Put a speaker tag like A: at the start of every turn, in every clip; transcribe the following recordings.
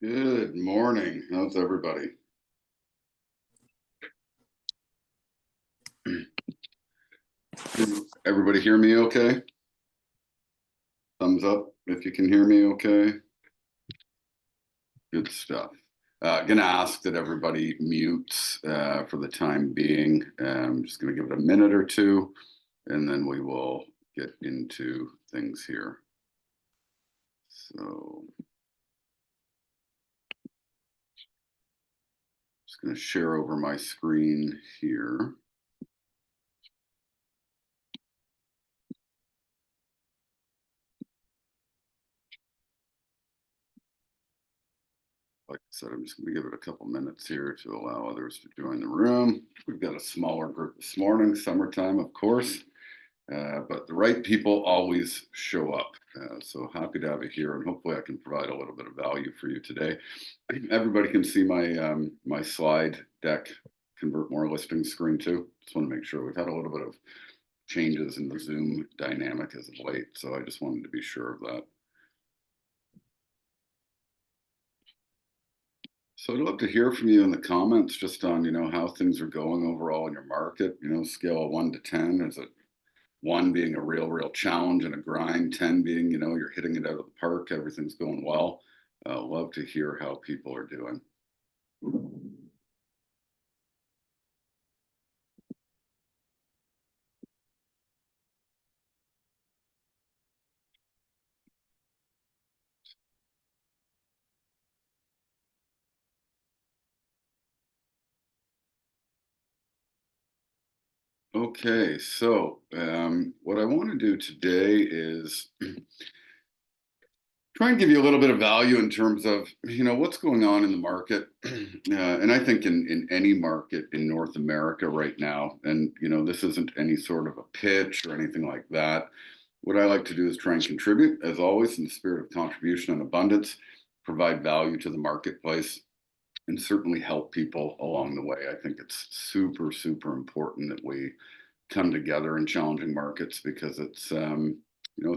A: Good morning. How's everybody? Can everybody hear me okay? Thumbs up if you can hear me okay. Good stuff. Gonna ask that everybody mutes for the time being. Just gonna give it a minute or two, and then we will get into things here. So, just gonna share over my screen here. Like I said, I'm just going to give it a couple minutes here to allow others to join the room. We've got a smaller group this morning, summertime, of course, but the right people always show up. So happy to have you here, and hopefully I can provide a little bit of value for you today. Everybody can see my slide deck, convert more listings screen too. Just want to make sure we've had a little bit of changes in the Zoom dynamic as of late, so I just wanted to be sure of that. So I'd love to hear from you in the comments just on, how things are going overall in your market, scale of 1 to 10. Is it 1 being a real challenge and a grind, 10 being, you're hitting it out of the park, everything's going well. Love to hear how people are doing. Okay, so what I want to do today is try and give you a little bit of value in terms of what's going on in the market, and I think in any market in North America right now. And this isn't any sort of a pitch or anything like that. What I like to do is try and contribute, as always, in the spirit of contribution and abundance, provide value to the marketplace, and certainly help people along the way. I think it's super important that we come together in challenging markets because it's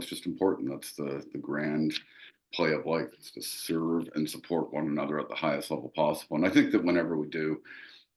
A: just important. That's the grand play of life, is to serve and support one another at the highest level possible. And I think that whenever we do,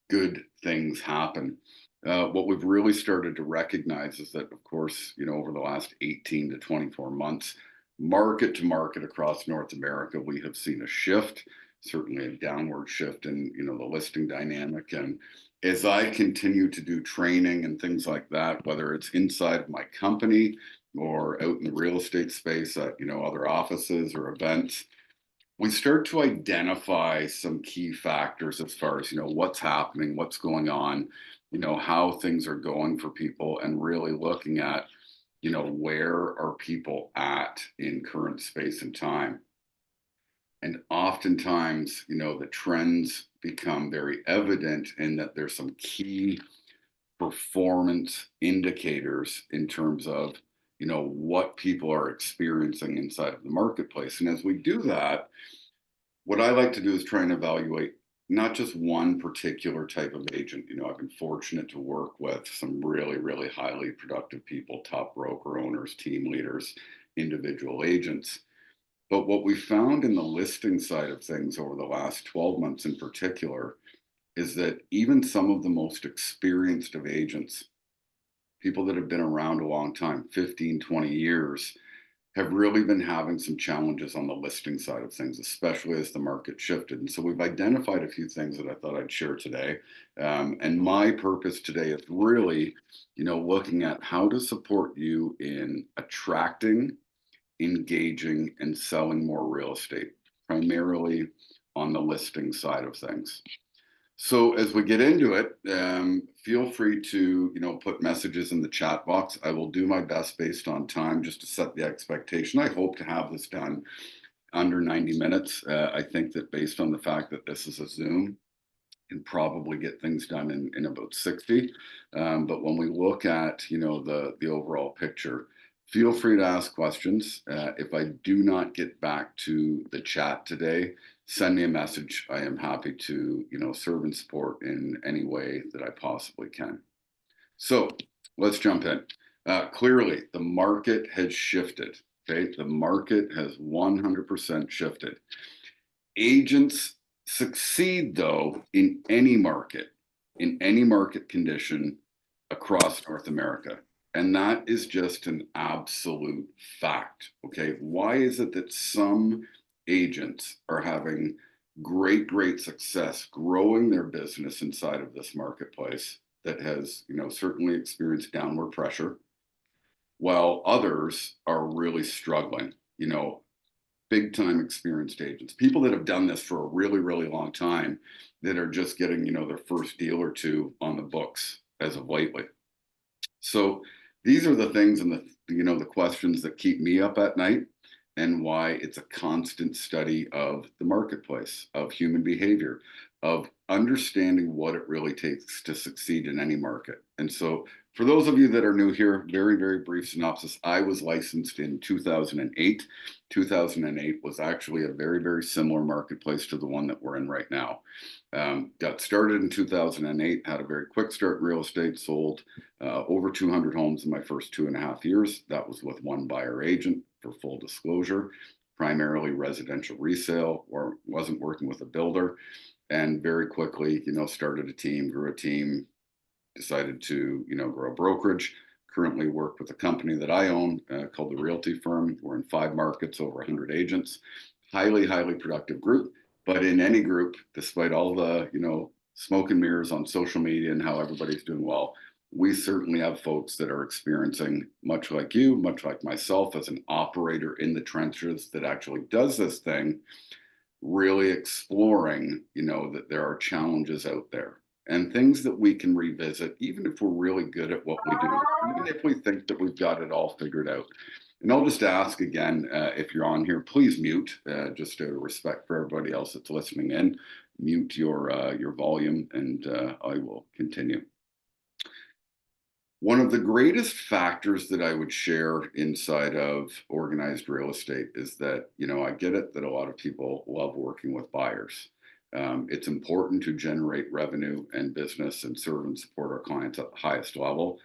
A: good things happen. What we've really started to recognize is that, of course, over the last 18 to 24 months, market to market across North America, we have seen a shift, certainly a downward shift in, the listing dynamic. And as I continue to do training and things like that, whether it's inside of my company or out in the real estate space at, other offices or events, we start to identify some key factors as far as what's happening, what's going on, how things are going for people, and really looking at where are people at in current space and time. And oftentimes the trends become very evident in that there's some key performance indicators in terms of what people are experiencing inside of the marketplace. And as we do that, what I like to do is try and evaluate not just one particular type of agent. I've been fortunate to work with some really highly productive people, top broker owners, team leaders, individual agents. But what we found in the listing side of things over the last 12 months in particular is that even some of the most experienced of agents, people that have been around a long time, 15, 20 years, have really been having some challenges on the listing side of things, especially as the market shifted. And so we've identified a few things that I thought I'd share today. And my purpose today is really, looking at how to support you in attracting, engaging, and selling more real estate, primarily on the listing side of things. So as we get into it, feel free to put messages in the chat box. I will do my best based on time just to set the expectation. I hope to have this done under 90 minutes. I think that based on the fact that this is a Zoom, can probably get things done in about 60. But when we look at the overall picture, feel free to ask questions. If I do not get back to the chat today, send me a message. I am happy to serve and support in any way that I possibly can. So let's jump in. Clearly, the market has shifted. Okay, the market has 100% shifted. Agents succeed, though, in any market condition across North America. And that is just an absolute fact. Okay. Why is it that some agents are having great success growing their business inside of this marketplace that has, certainly experienced downward pressure, while others are really struggling? Big time experienced agents, people that have done this for a really long time, that are just getting, their first deal or two on the books as of lately. So these are the things and the questions that keep me up at night, and why it's a constant study of the marketplace, of human behavior, of understanding what it really takes to succeed in any market. And so for those of you that are new here, very brief synopsis. I was licensed in 2008. 2008 was actually a very similar marketplace to the one that we're in right now. Got started in 2008, had a very quick start in real estate, sold over 200 homes in my first 2.5 years. That was with one buyer agent, for full disclosure, primarily residential resale, or wasn't working with a builder. And very quickly, started a team, grew a team, decided to, grow a brokerage. Currently work with a company that I own called the Realty Firm. We're in 5 markets, over 100 agents, highly productive group. But in any group, despite all the, smoke and mirrors on social media and how everybody's doing well, we certainly have folks that are experiencing, much like you, much like myself, as an operator in the trenches that actually does this thing, really exploring, that there are challenges out there and things that we can revisit, even if we're really good at what we do, even if we think that we've got it all figured out. And I'll just ask again, if you're on here, please mute, just out of respect for everybody else that's listening in. Mute your volume, and I will continue. One of the greatest factors that I would share inside of organized real estate is that, I get it that a lot of people love working with buyers. It's important to generate revenue and business and serve and support our clients at the highest level.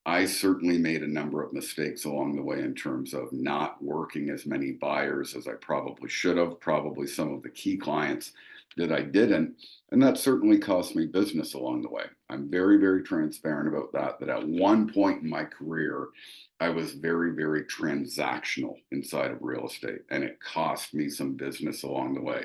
A: I certainly made a number of mistakes along the way in terms of not working as many buyers as I probably should have, probably some of the key clients that I didn't. And that certainly cost me business along the way. I'm very transparent about that at one point in my career, I was very transactional inside of real estate, and it cost me some business along the way.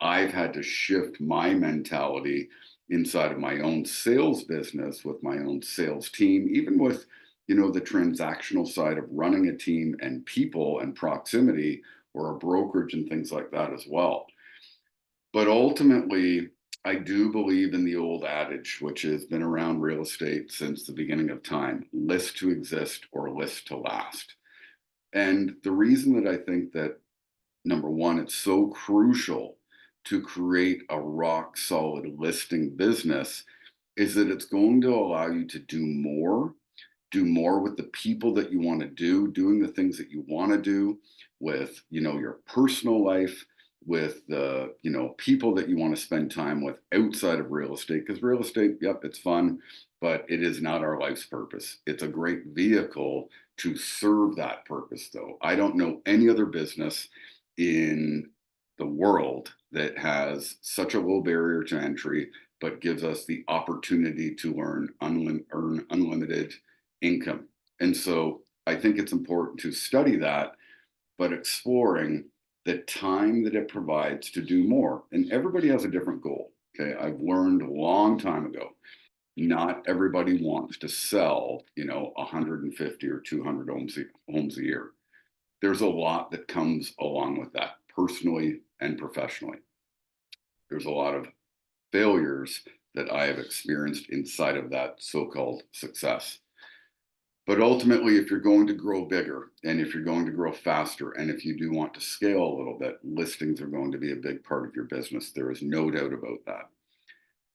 A: I've had to shift my mentality inside of my own sales business with my own sales team, even with, the transactional side of running a team and people and proximity, or a brokerage and things like that as well. But ultimately, I do believe in the old adage, which has been around real estate since the beginning of time: list to exist or list to last. And the reason that I think that, number one, it's so crucial to create a rock solid listing business is that it's going to allow you to do more with the people that you want to do, doing the things that you want to do with, your personal life, with the, people that you want to spend time with outside of real estate. Because real estate, yep, it's fun, but it is not our life's purpose. It's a great vehicle to serve that purpose, though. I don't know any other business in the world that has such a low barrier to entry, but gives us the opportunity to earn unlimited income. And so I think it's important to study that, but exploring the time that it provides to do more. And everybody has a different goal. Okay. I've learned a long time ago, not everybody wants to sell, 150 or 200 homes a year. There's a lot that comes along with that, personally and professionally. There's a lot of failures that I have experienced inside of that so-called success. But ultimately, if you're going to grow bigger, and if you're going to grow faster, and if you do want to scale a little bit, listings are going to be a big part of your business. There is no doubt about that.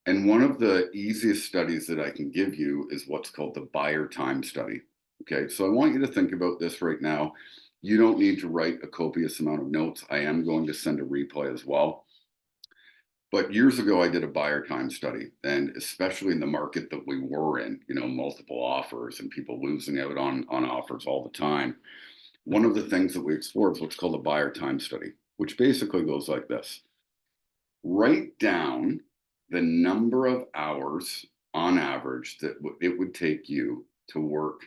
A: And one of the easiest studies that I can give you is what's called the buyer time study. Okay, so I want you to think about this right now. You don't need to write a copious amount of notes. I am going to send a replay as well. But years ago, I did a buyer time study, and especially in the market that we were in, multiple offers and people losing out on offers all the time. One of the things that we explored is what's called a buyer time study, which basically goes like this. Write down the number of hours on average that it would take you to work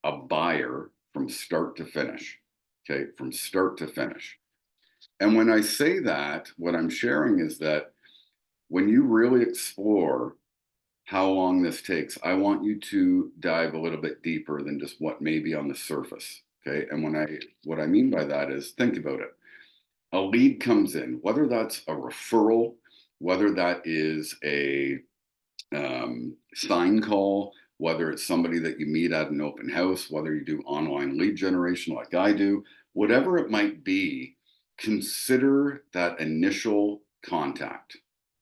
A: a buyer from start to finish. Okay, from start to finish. And when I say that, what I'm sharing is that when you really explore how long this takes, I want you to dive a little bit deeper than just what may be on the surface. Okay. And what I mean by that is think about it. A lead comes in, whether that's a referral, whether that is a sign call, whether it's somebody that you meet at an open house, whether you do online lead generation like I do, whatever it might be, consider that initial contact.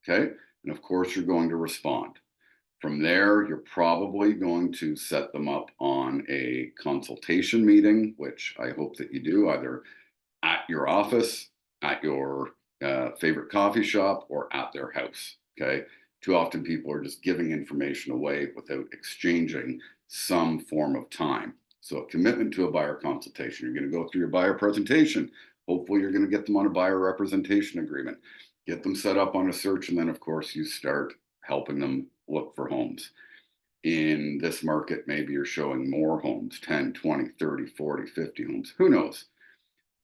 A: Okay. And of course, you're going to respond. From there, you're probably going to set them up on a consultation meeting, which I hope that you do either at your office, at your favorite coffee shop, or at their house. Okay. Too often people are just giving information away without exchanging some form of time. So, a commitment to a buyer consultation. You're going to go through your buyer presentation. Hopefully, you're going to get them on a buyer representation agreement, get them set up on a search, and then, of course, you start helping them look for homes. In this market, maybe you're showing more homes 10, 20, 30, 40, 50 homes. Who knows?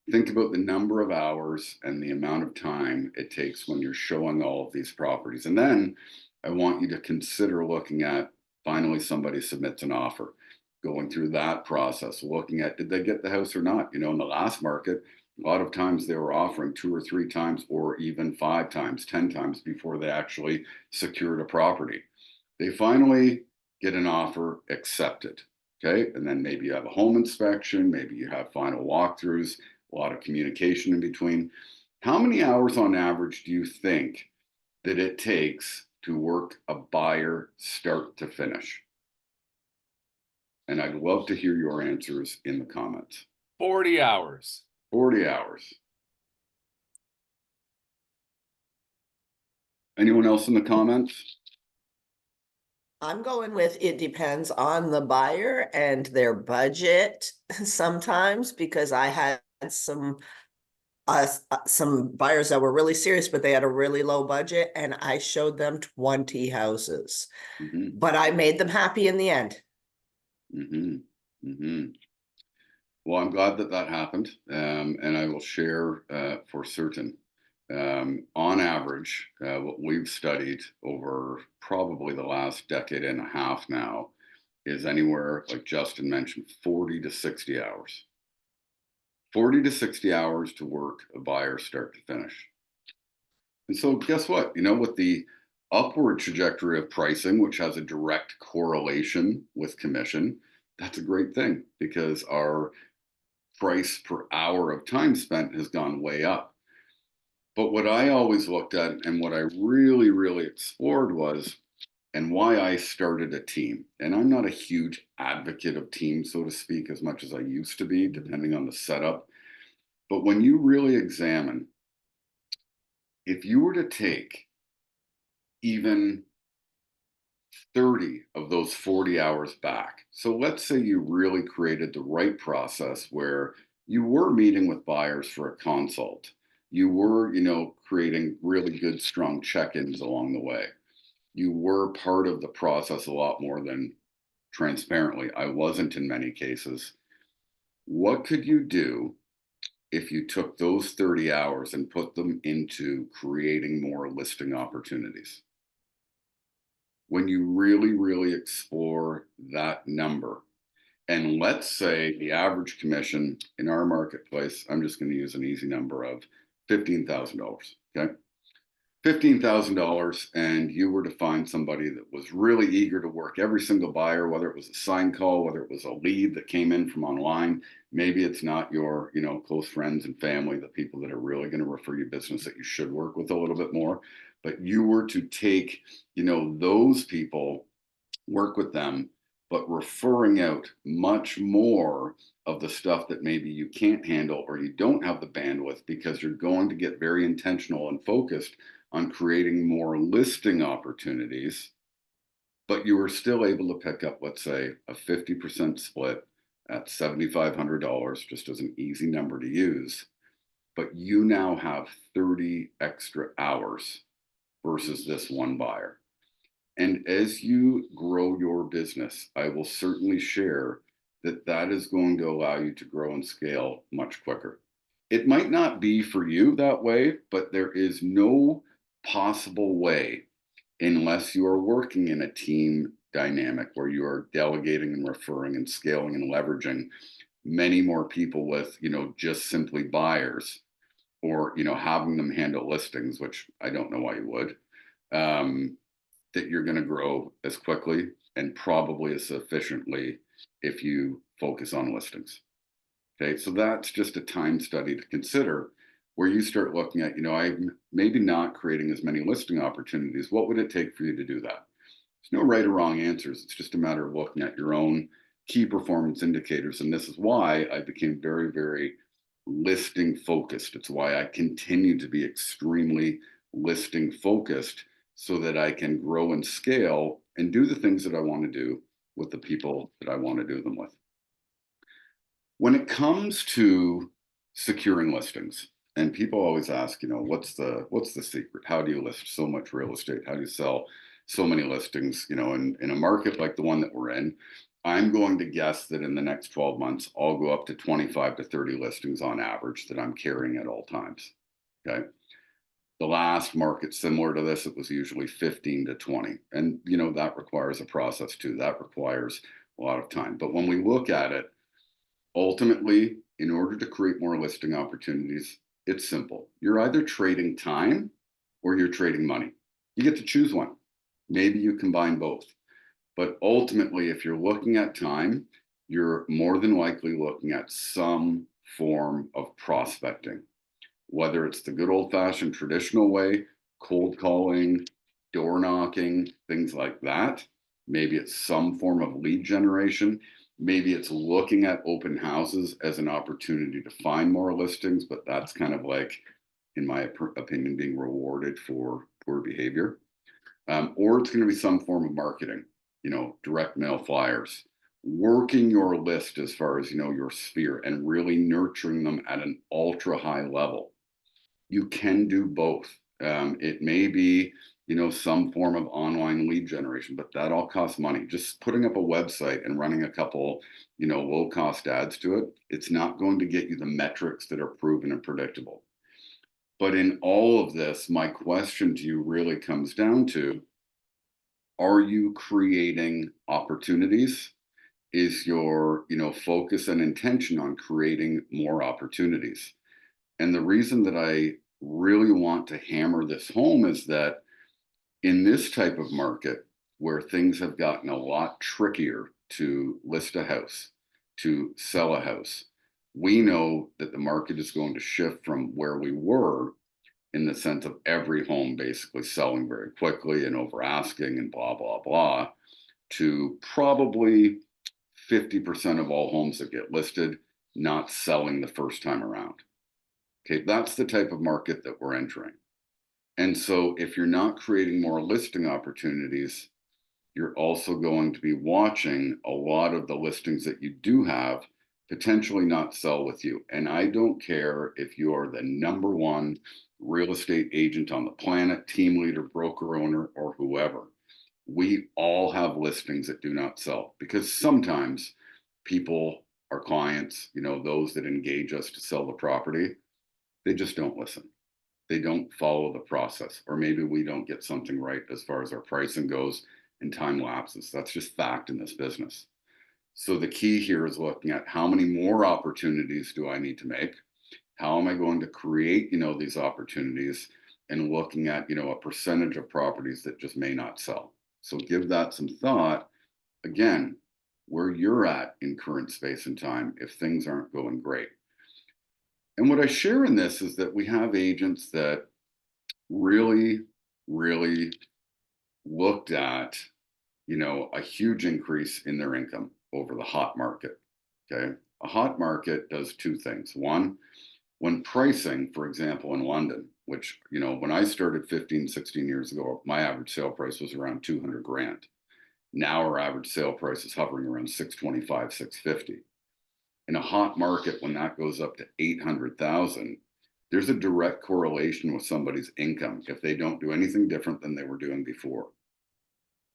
A: Think about the number of hours and the amount of time it takes when you're showing all of these properties. And then I want you to consider looking at finally somebody submits an offer, going through that process, looking at did they get the house or not? You know, in the last market, a lot of times they were offering 2 or 3 times or even 5 times, 10 times before they actually secured a property. They finally get an offer accepted. Okay. And then maybe you have a home inspection, maybe you have final walkthroughs, a lot of communication in between. How many hours on average do you think that it takes to work a buyer start to finish? And I'd love to hear your answers in the comments.
B: 40 hours.
A: 40 hours. Anyone else in the comments?
C: I'm going with it depends on the buyer and their budget sometimes, because I had some buyers that were really serious, but they had a really low budget, and I showed them 20 houses.
A: Mm-hmm.
C: But I made them happy in the end.
A: Mm-hmm. Mm-hmm. Well, I'm glad that that happened, and I will share for certain. On average, what we've studied over probably the last decade and a half now is anywhere, like Justin mentioned, 40 to 60 hours. 40 to 60 hours to work a buyer start to finish. And so, guess what? You know, with the upward trajectory of pricing, which has a direct correlation with commission, that's a great thing because our price per hour of time spent has gone way up. But what I always looked at and what I really, really explored was, and why I started a team. And I'm not a huge advocate of teams, so to speak, as much as I used to be, depending on the setup. But when you really examine, if you were to take even 30 of those 40 hours back, so let's say you really created the right process where you were meeting with buyers for a consult, you were, you know, creating really good, strong check-ins along the way. You were part of the process a lot more than transparently. I wasn't in many cases. What could you do if you took those 30 hours and put them into creating more listing opportunities? When you really, really explore that number, and let's say the average commission in our marketplace, I'm just going to use an easy number of $15,000. Okay. $15,000, and you were to find somebody that was really eager to work every single buyer, whether it was a sign call, whether it was a lead that came in from online. Maybe it's not your, you know, close friends and family, the people that are really going to refer you business that you should work with a little bit more. But you were to take, you know, those people, work with them, but referring out much more of the stuff that maybe you can't handle or you don't have the bandwidth, because you're going to get very intentional and focused on creating more listing opportunities, but you were still able to pick up, let's say, a 50% split at $7,500, just as an easy number to use. But you now have 30 extra hours versus this one buyer. And as you grow your business, I will certainly share that that is going to allow you to grow and scale much quicker. It might not be for you that way, but there is no possible way unless you are working in a team dynamic where you are delegating and referring and scaling and leveraging many more people with, just simply buyers, or, having them handle listings, which I don't know why you would. Um, that you're going to grow as quickly and probably as efficiently if you focus on listings. Okay, so that's just a time study to consider where you start looking at, I'm maybe not creating as many listing opportunities. What would it take for you to do that? There's no right or wrong answers. It's just a matter of looking at your own key performance indicators. And this is why I became very, very listing focused. It's why I continue to be extremely listing focused so that I can grow and scale and do the things that I want to do with the people that I want to do them with. When it comes to securing listings, and people always ask, what's the secret? How do you list so much real estate? How do you sell so many listings? In a market like the one that we're in, I'm going to guess that in the next 12 months, I'll go up to 25 to 30 listings on average that I'm carrying at all times. Okay. The last market similar to this, it was usually 15 to 20. And, that requires a process too. That requires a lot of time. But when we look at it, ultimately, in order to create more listing opportunities, it's simple. You're either trading time or you're trading money. You get to choose one. Maybe you combine both. But ultimately, if you're looking at time, you're more than likely looking at some form of prospecting, whether it's the good old fashioned traditional way, cold calling, door knocking, things like that. Maybe it's some form of lead generation. Maybe it's looking at open houses as an opportunity to find more listings, but that's kind of like, in my opinion, being rewarded for poor behavior. Or it's going to be some form of marketing, direct mail flyers, working your list as far as, your sphere and really nurturing them at an ultra high level. You can do both. It may be, some form of online lead generation, but that all costs money. Just putting up a website and running a couple, low cost ads to it, it's not going to get you the metrics that are proven and predictable. But in all of this, my question to you really comes down to, are you creating opportunities? Is your, focus and intention on creating more opportunities? And the reason that I really want to hammer this home is that in this type of market where things have gotten a lot trickier to list a house, to sell a house, we know that the market is going to shift from where we were in the sense of every home basically selling very quickly and over asking and blah, blah, blah, to probably 50% of all homes that get listed not selling the first time around. Okay, that's the type of market that we're entering. And so if you're not creating more listing opportunities, you're also going to be watching a lot of the listings that you do have potentially not sell with you. And I don't care if you are the number one real estate agent on the planet, team leader, broker owner, or whoever. We all have listings that do not sell because sometimes people, our clients, those that engage us to sell the property, they just don't listen. They don't follow the process, or maybe we don't get something right as far as our pricing goes and time lapses. That's just fact in this business. So the key here is looking at how many more opportunities do I need to make? How am I going to create, these opportunities, and looking at, a percentage of properties that just may not sell. So give that some thought. Again, where you're at in current space and time, if things aren't going great. And what I share in this is that we have agents that really, really looked at, a huge increase in their income over the hot market. Okay. A hot market does two things. One, when pricing, for example, in London, which, when I started 15, 16 years ago, my average sale price was around 200 grand. Now our average sale price is hovering around 625, 650. In a hot market, when that goes up to 800,000, there's a direct correlation with somebody's income if they don't do anything different than they were doing before.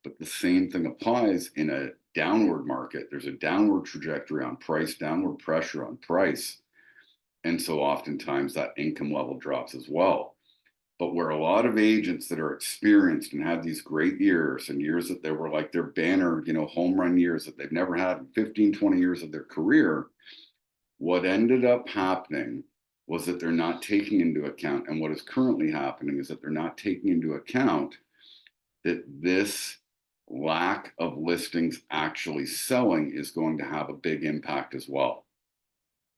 A: But the same thing applies in a downward market. There's a downward trajectory on price, downward pressure on price. And so oftentimes that income level drops as well. But where a lot of agents that are experienced and have these great years and years that they were like their banner, home run years that they've never had in 15, 20 years of their career, what ended up happening was that they're not taking into account, and what is currently happening is that they're not taking into account that this lack of listings actually selling is going to have a big impact as well,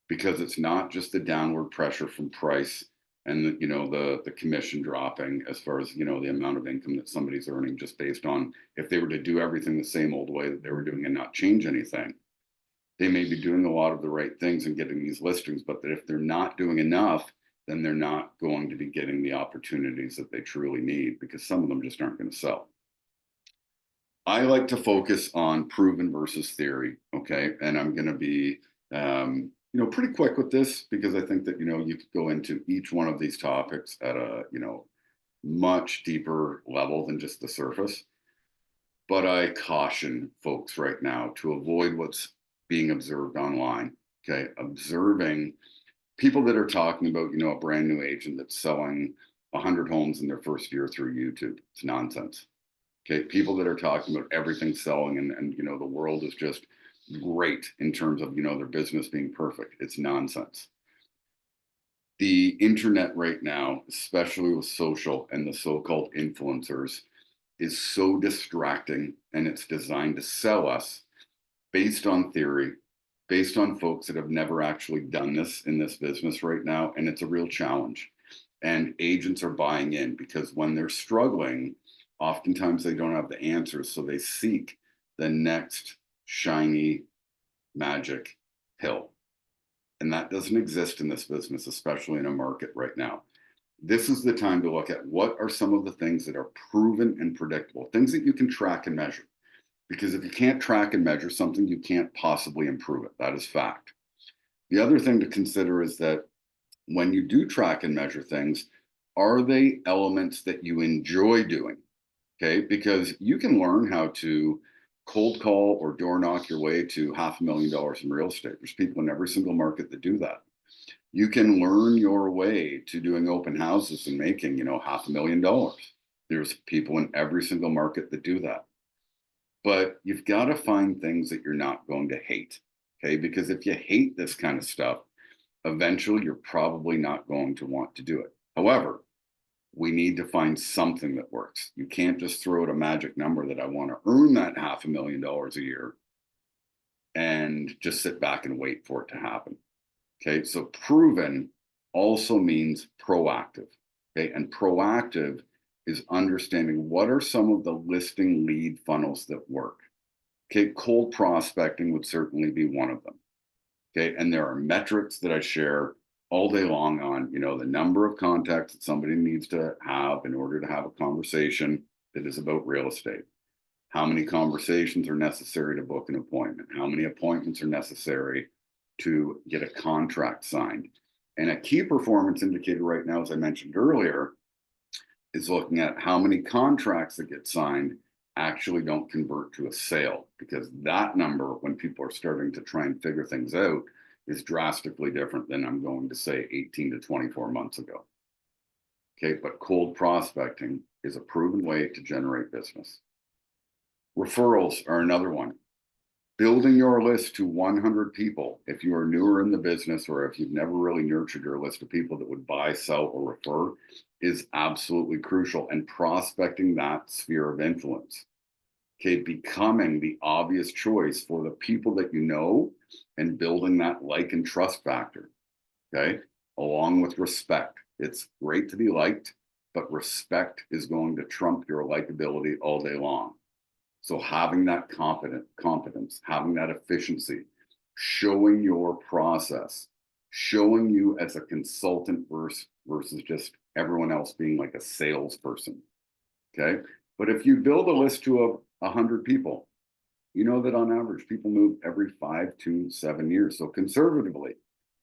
A: because it's not just the downward pressure from price and the commission dropping as far as the amount of income that somebody's earning just based on if they were to do everything the same old way that they were doing and not change anything. They may be doing a lot of the right things and getting these listings, but that if they're not doing enough, then they're not going to be getting the opportunities that they truly need, because some of them just aren't going to sell. I like to focus on proven versus theory. Okay. And I'm going to be, pretty quick with this, because I think that, you could go into each one of these topics at a, much deeper level than just the surface. But I caution folks right now to avoid what's being observed online. Okay. Observing people that are talking about, a brand new agent that's selling 100 homes in their first year through YouTube. It's nonsense. Okay. People that are talking about everything selling and the world is just great in terms of, their business being perfect. It's nonsense. The internet right now, especially with social and the so-called influencers, is so distracting, and it's designed to sell us based on theory, based on folks that have never actually done this in this business right now. And it's a real challenge. And agents are buying in because when they're struggling, oftentimes they don't have the answers. So they seek the next shiny magic pill. And that doesn't exist in this business, especially in a market right now. This is the time to look at what are some of the things that are proven and predictable, things that you can track and measure. Because if you can't track and measure something, you can't possibly improve it. That is fact. The other thing to consider is that when you do track and measure things, are they elements that you enjoy doing? Okay, because you can learn how to cold call or door knock your way to $500,000 in real estate. There's people in every single market that do that. You can learn your way to doing open houses and making, $500,000. There's people in every single market that do that. But you've got to find things that you're not going to hate. Okay, because if you hate this kind of stuff, eventually you're probably not going to want to do it. However, we need to find something that works. You can't just throw out a magic number that I want to earn that $500,000 a year and just sit back and wait for it to happen. Okay, so proven also means proactive. Okay, and proactive is understanding what are some of the listing lead funnels that work. Okay, cold prospecting would certainly be one of them. Okay, and there are metrics that I share all day long on, the number of contacts that somebody needs to have in order to have a conversation that is about real estate. How many conversations are necessary to book an appointment? How many appointments are necessary to get a contract signed? And a key performance indicator right now, as I mentioned earlier, is looking at how many contracts that get signed actually don't convert to a sale, because that number, when people are starting to try and figure things out, is drastically different than I'm going to say 18 to 24 months ago. Okay, but cold prospecting is a proven way to generate business. Referrals are another one. Building your list to 100 people, if you are newer in the business or if you've never really nurtured your list of people that would buy, sell, or refer, is absolutely crucial. And prospecting that sphere of influence. Okay, becoming the obvious choice for the people that you know and building that like and trust factor. Okay, along with respect. It's great to be liked, but respect is going to trump your likability all day long. So having that competence, having that efficiency, showing your process, showing you as a consultant versus just everyone else being like a salesperson. Okay. But if you build a list to 100 people, you know that on average people move every 5 to 7 years. So conservatively,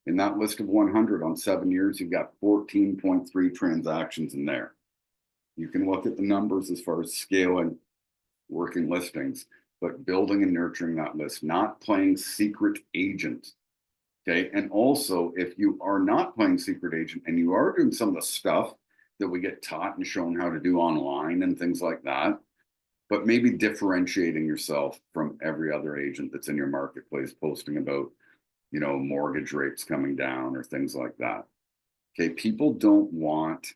A: In that list of 100 on 7 years, you've got 14.3 transactions in there. You can look at the numbers as far as scaling, working listings, but building and nurturing that list, not playing secret agent. Okay. And also, if you are not playing secret agent and you are doing some of the stuff that we get taught and shown how to do online and things like that, but maybe differentiating yourself from every other agent that's in your marketplace posting about, mortgage rates coming down or things like that. Okay. People don't want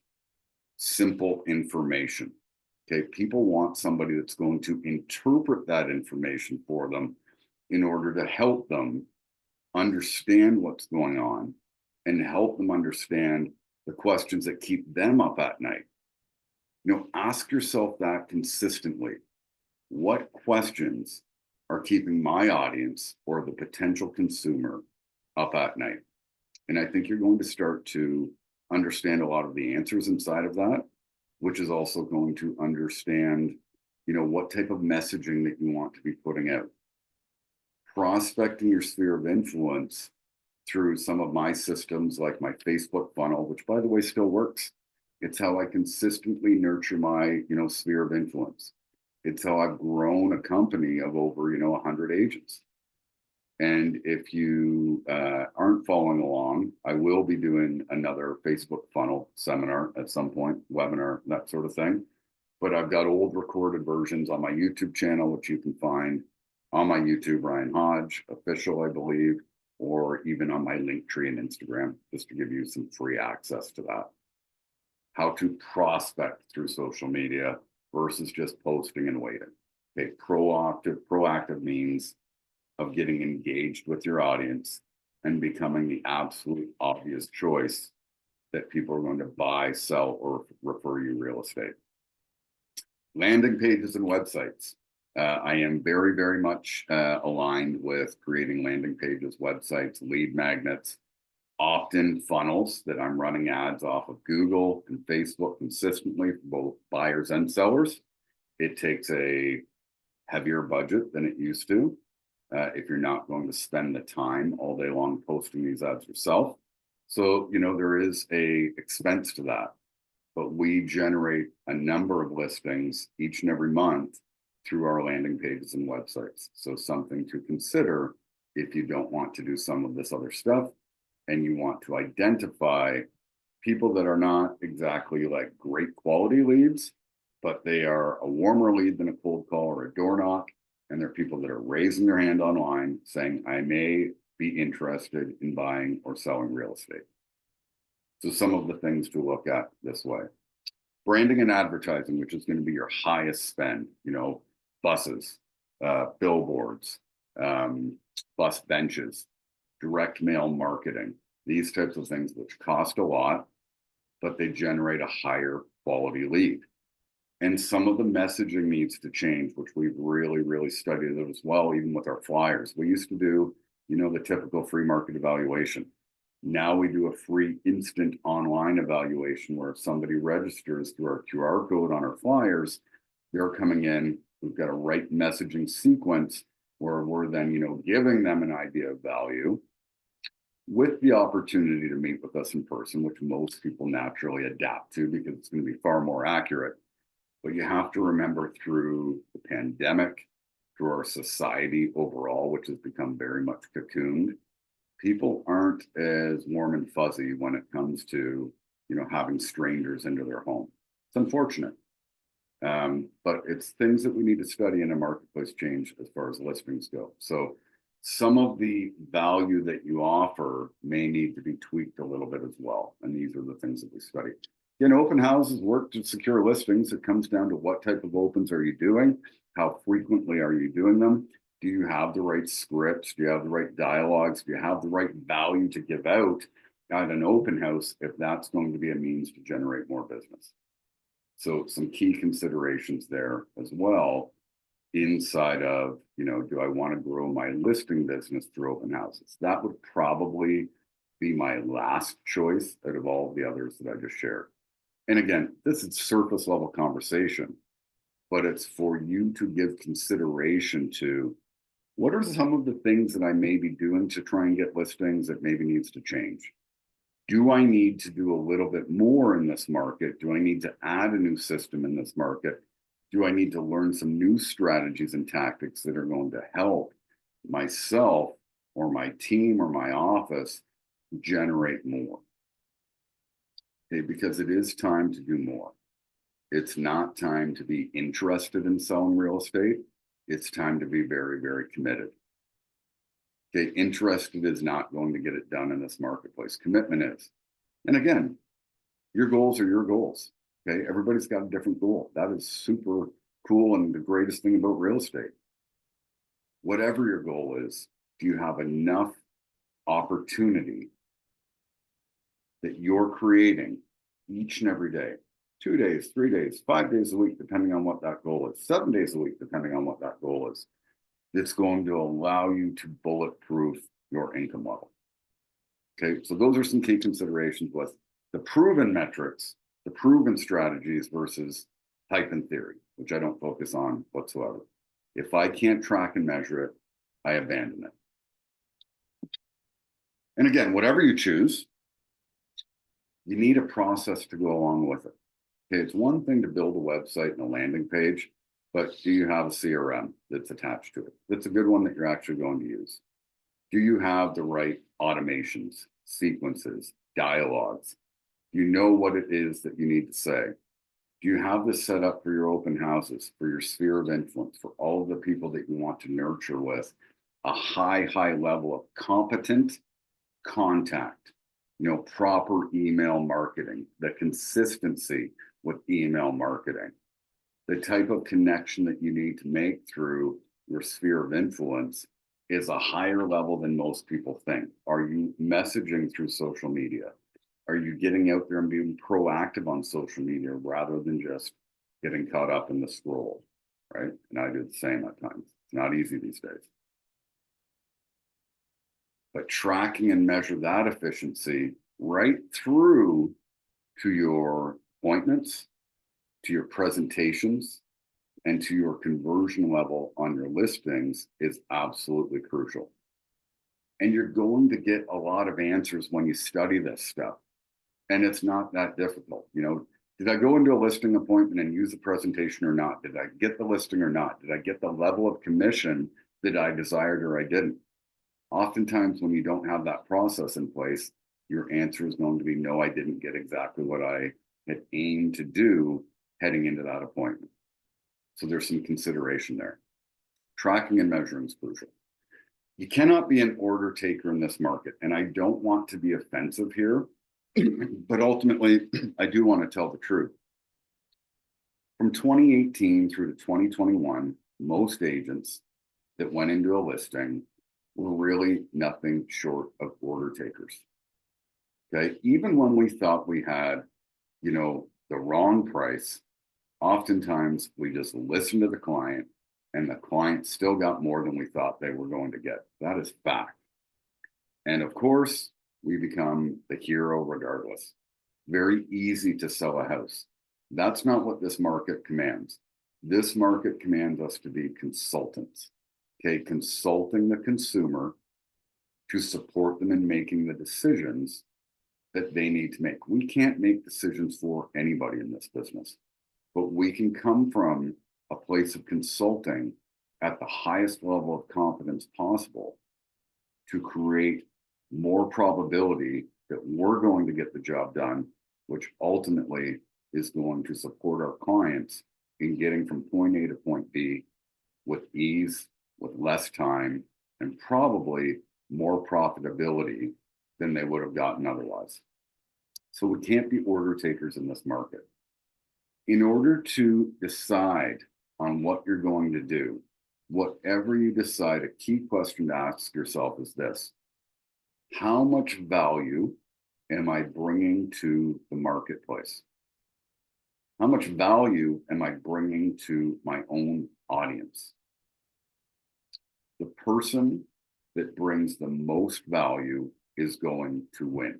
A: simple information. Okay. People want somebody that's going to interpret that information for them in order to help them understand what's going on and help them understand the questions that keep them up at night. Ask yourself that consistently. What questions are keeping my audience or the potential consumer up at night? And I think you're going to start to understand a lot of the answers inside of that, which is also going to understand, what type of messaging that you want to be putting out. Prospecting your sphere of influence through some of my systems, like my Facebook funnel, which by the way still works. It's how I consistently nurture my, sphere of influence. It's how I've grown a company of over, 100 agents. And if you aren't following along, I will be doing another Facebook funnel seminar at some point, webinar, that sort of thing. But I've got old recorded versions on my YouTube channel, which you can find on my YouTube, Ryan Hodge, official, I believe, or even on my Linktree and Instagram, just to give you some free access to that. How to prospect through social media versus just posting and waiting. Okay, proactive means of getting engaged with your audience and becoming the absolute obvious choice that people are going to buy, sell, or refer you real estate. Landing pages and websites. I am very, very much aligned with creating landing pages, websites, lead magnets, opt-in funnels that I'm running ads off of Google and Facebook consistently for both buyers and sellers. It takes a heavier budget than it used to. If you're not going to spend the time all day long posting these ads yourself. So, there is a expense to that, but we generate a number of listings each and every month through our landing pages and websites. So something to consider if you don't want to do some of this other stuff and you want to identify people that are not exactly like great quality leads, but they are a warmer lead than a cold call or a door knock. And they're people that are raising their hand online saying, I may be interested in buying or selling real estate. So some of the things to look at this way. Branding and advertising, which is going to be your highest spend, buses, billboards, bus benches, direct mail marketing, these types of things which cost a lot, but they generate a higher quality lead. And some of the messaging needs to change, which we've really, really studied as well, even with our flyers. We used to do, the typical free market evaluation. Now we do a free instant online evaluation where if somebody registers through our QR code on our flyers, they're coming in, we've got a right messaging sequence where we're then, giving them an idea of value with the opportunity to meet with us in person, which most people naturally adapt to because it's going to be far more accurate. But you have to remember through the pandemic, through our society overall, which has become very much cocooned, people aren't as warm and fuzzy when it comes to, having strangers into their home. It's unfortunate. But it's things that we need to study in a marketplace change as far as listings go. So some of the value that you offer may need to be tweaked a little bit as well. And these are the things that we study. Open houses work to secure listings. It comes down to what type of opens are you doing? How frequently are you doing them? Do you have the right scripts? Do you have the right dialogues? Do you have the right value to give out at an open house if that's going to be a means to generate more business? So some key considerations there as well inside of, do I want to grow my listing business through open houses? That would probably be my last choice out of all of the others that I just shared. And again, this is surface level conversation, but it's for you to give consideration to What are some of the things that I may be doing to try and get listings that maybe needs to change? Do I need to do a little bit more in this market? Do I need to add a new system in this market? Do I need to learn some new strategies and tactics that are going to help myself or my team or my office generate more? Okay, because it is time to do more. It's not time to be interested in selling real estate. It's time to be very, very committed. Okay, interested is not going to get it done in this marketplace. Commitment is. And again, your goals are your goals. Okay, everybody's got a different goal. That is super cool and the greatest thing about real estate. Whatever your goal is, do you have enough opportunity that you're creating each and every day? 2 days, 3 days, 5 days a week, depending on what that goal is, 7 days a week, depending on what that goal is. It's going to allow you to bulletproof your income level. Okay, so those are some key considerations with the proven metrics, the proven strategies versus hype and theory, which I don't focus on whatsoever. If I can't track and measure it, I abandon it. And again, whatever you choose, you need a process to go along with it. Okay, it's one thing to build a website and a landing page, but do you have a CRM that's attached to it? That's a good one that you're actually going to use. Do you have the right automations, sequences, dialogues? Do you know what it is that you need to say? Do you have this set up for your open houses, for your sphere of influence, for all of the people that you want to nurture with a high, high level of competent contact, proper email marketing, the consistency with email marketing, the type of connection that you need to make through your sphere of influence is a higher level than most people think. Are you messaging through social media? Are you getting out there and being proactive on social media rather than just getting caught up in the scroll, right? And I do the same at times. It's not easy these days. But tracking and measure that efficiency right through to your appointments, to your presentations, and to your conversion level on your listings is absolutely crucial. And you're going to get a lot of answers when you study this stuff. And it's not that difficult. Did I go into a listing appointment and use a presentation or not? Did I get the listing or not? Did I get the level of commission that I desired or I didn't? Oftentimes, when you don't have that process in place, your answer is going to be no, I didn't get exactly what I had aimed to do heading into that appointment. So there's some consideration there. Tracking and measuring is crucial. You cannot be an order taker in this market. And I don't want to be offensive here, but ultimately, I do want to tell the truth. From 2018 through to 2021, most agents that went into a listing were really nothing short of order takers. Okay, even when we thought we had, the wrong price, oftentimes we just listened to the client and the client still got more than we thought they were going to get. That is fact. And of course, we become the hero regardless. Very easy to sell a house. That's not what this market commands. This market commands us to be consultants. Okay, consulting the consumer to support them in making the decisions that they need to make. We can't make decisions for anybody in this business, but we can come from a place of consulting at the highest level of confidence possible to create more probability that we're going to get the job done, which ultimately is going to support our clients in getting from point A to point B with ease, with less time, and probably more profitability than they would have gotten otherwise. So we can't be order takers in this market. In order to decide on what you're going to do, whatever you decide, a key question to ask yourself is this: how much value am I bringing to the marketplace? How much value am I bringing to my own audience? The person that brings the most value is going to win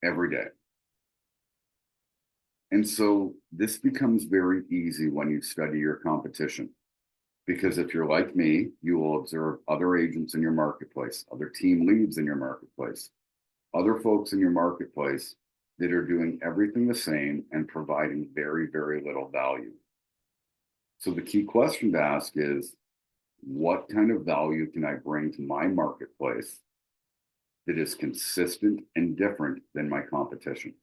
A: every day. And so this becomes very easy when you study your competition. Because if you're like me, you will observe other agents in your marketplace, other team leads in your marketplace, other folks in your marketplace that are doing everything the same and providing very, very little value. So the key question to ask is, what kind of value can I bring to my marketplace that is consistent and different than my competition?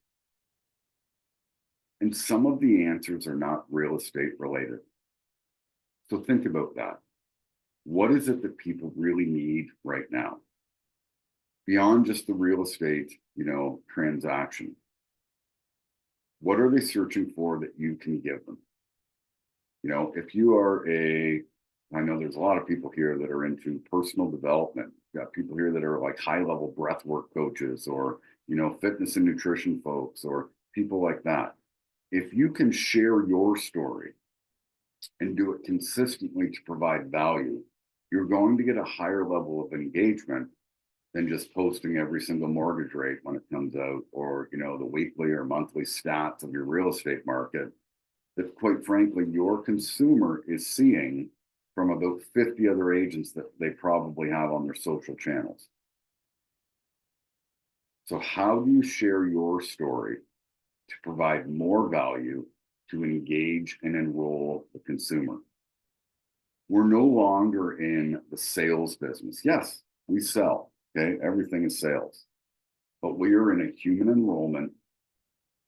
A: And some of the answers are not real estate related. So think about that. What is it that people really need right now? Beyond just the real estate, transaction. What are they searching for that you can give them? If you are I know there's a lot of people here that are into personal development. You got people here that are like high level breathwork coaches or, fitness and nutrition folks or people like that. If you can share your story and do it consistently to provide value, you're going to get a higher level of engagement than just posting every single mortgage rate when it comes out, or the weekly or monthly stats of your real estate market that, quite frankly, your consumer is seeing from about 50 other agents that they probably have on their social channels. So how do you share your story to provide more value to engage and enroll the consumer? We're no longer in the sales business. Yes, we sell, okay? Everything is sales. But we are in a human enrollment,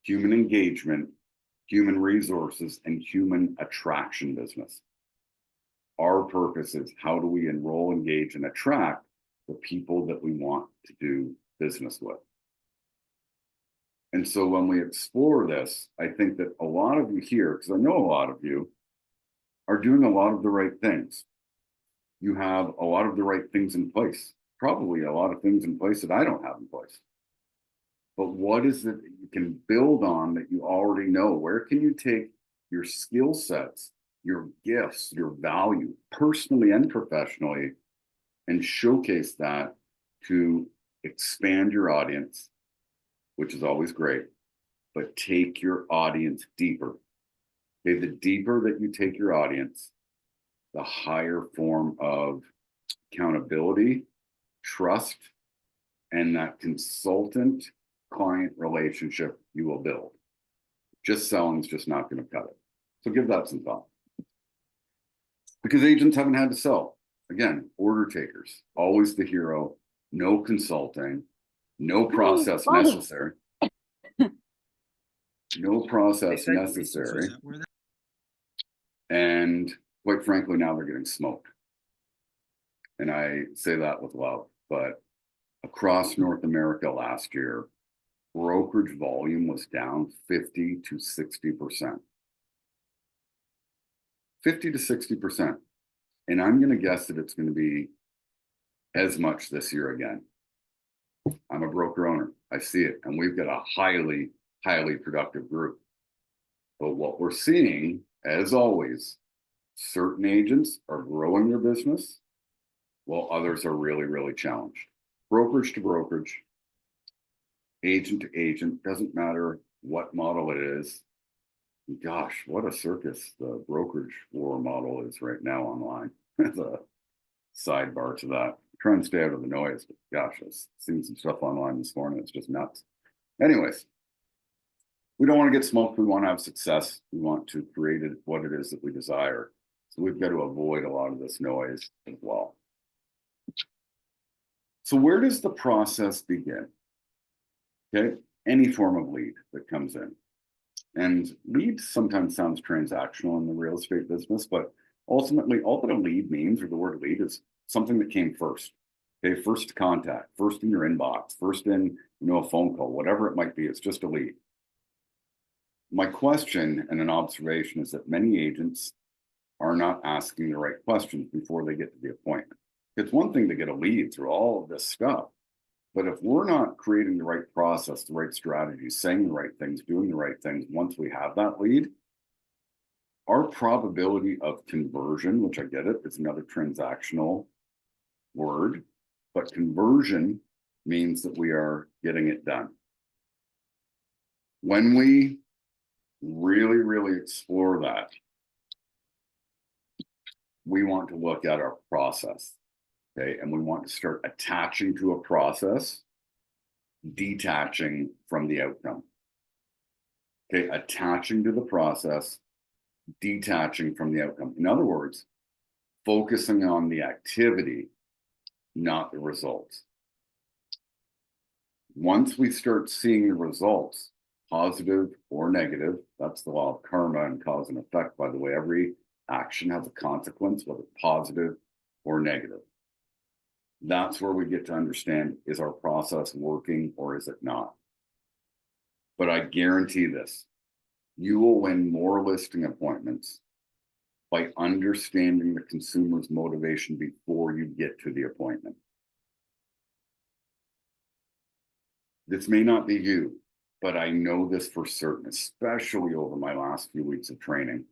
A: human engagement, human resources, and human attraction business. Our purpose is, how do we enroll, engage, and attract the people that we want to do business with? And so when we explore this, I think that a lot of you here, because I know a lot of you, are doing a lot of the right things. You have a lot of the right things in place, probably a lot of things in place that I don't have in place. But what is it that you can build on that you already know? Where can you take your skill sets, your gifts, your value, personally and professionally, and showcase that to expand your audience, which is always great, but take your audience deeper. Okay, the deeper that you take your audience, the higher form of accountability, trust, and that consultant client relationship you will build. Just selling is just not going to cut it. So give that some thought. Because agents haven't had to sell. Again, order takers, always the hero, no consulting, no process necessary. No process necessary. And quite frankly, now they're getting smoked. And I say that with love, but across North America last year, brokerage volume was down 50 to 60%. 50 to 60%. And I'm going to guess that it's going to be as much this year again. I'm a broker owner. I see it. And we've got a highly, highly productive group. But what we're seeing, as always, certain agents are growing their business while others are really, really challenged. Brokerage to brokerage, agent to agent, doesn't matter what model it is. Gosh, what a circus the brokerage war model is right now online. As a sidebar to that. Try and stay out of the noise, but gosh, I've seen some stuff online this morning. It's just nuts. Anyways, we don't want to get smoked. We want to have success. We want to create what it is that we desire. So we've got to avoid a lot of this noise as well. So where does the process begin? Okay, any form of lead that comes in. And lead sometimes sounds transactional in the real estate business, but ultimately all that a lead means, or the word lead, is something that came first. Okay, first contact, first in your inbox, first in a phone call, whatever it might be, it's just a lead. My question and an observation is that many agents are not asking the right questions before they get to the appointment. It's one thing to get a lead through all of this stuff, but if we're not creating the right process, the right strategy, saying the right things, doing the right things once we have that lead, our probability of conversion, which I get it, is another transactional word, but conversion means that we are getting it done. When we really, really explore that, we want to look at our process, okay? And we want to start attaching to a process, detaching from the outcome. Okay, attaching to the process, detaching from the outcome. In other words, focusing on the activity, not the results. Once we start seeing the results, positive or negative, that's the law of karma and cause and effect, by the way. Every action has a consequence, whether positive or negative. That's where we get to understand, is our process working or is it not? But I guarantee this, you will win more listing appointments by understanding the consumer's motivation before you get to the appointment. This may not be you, but I know this for certain, especially over my last few weeks of training.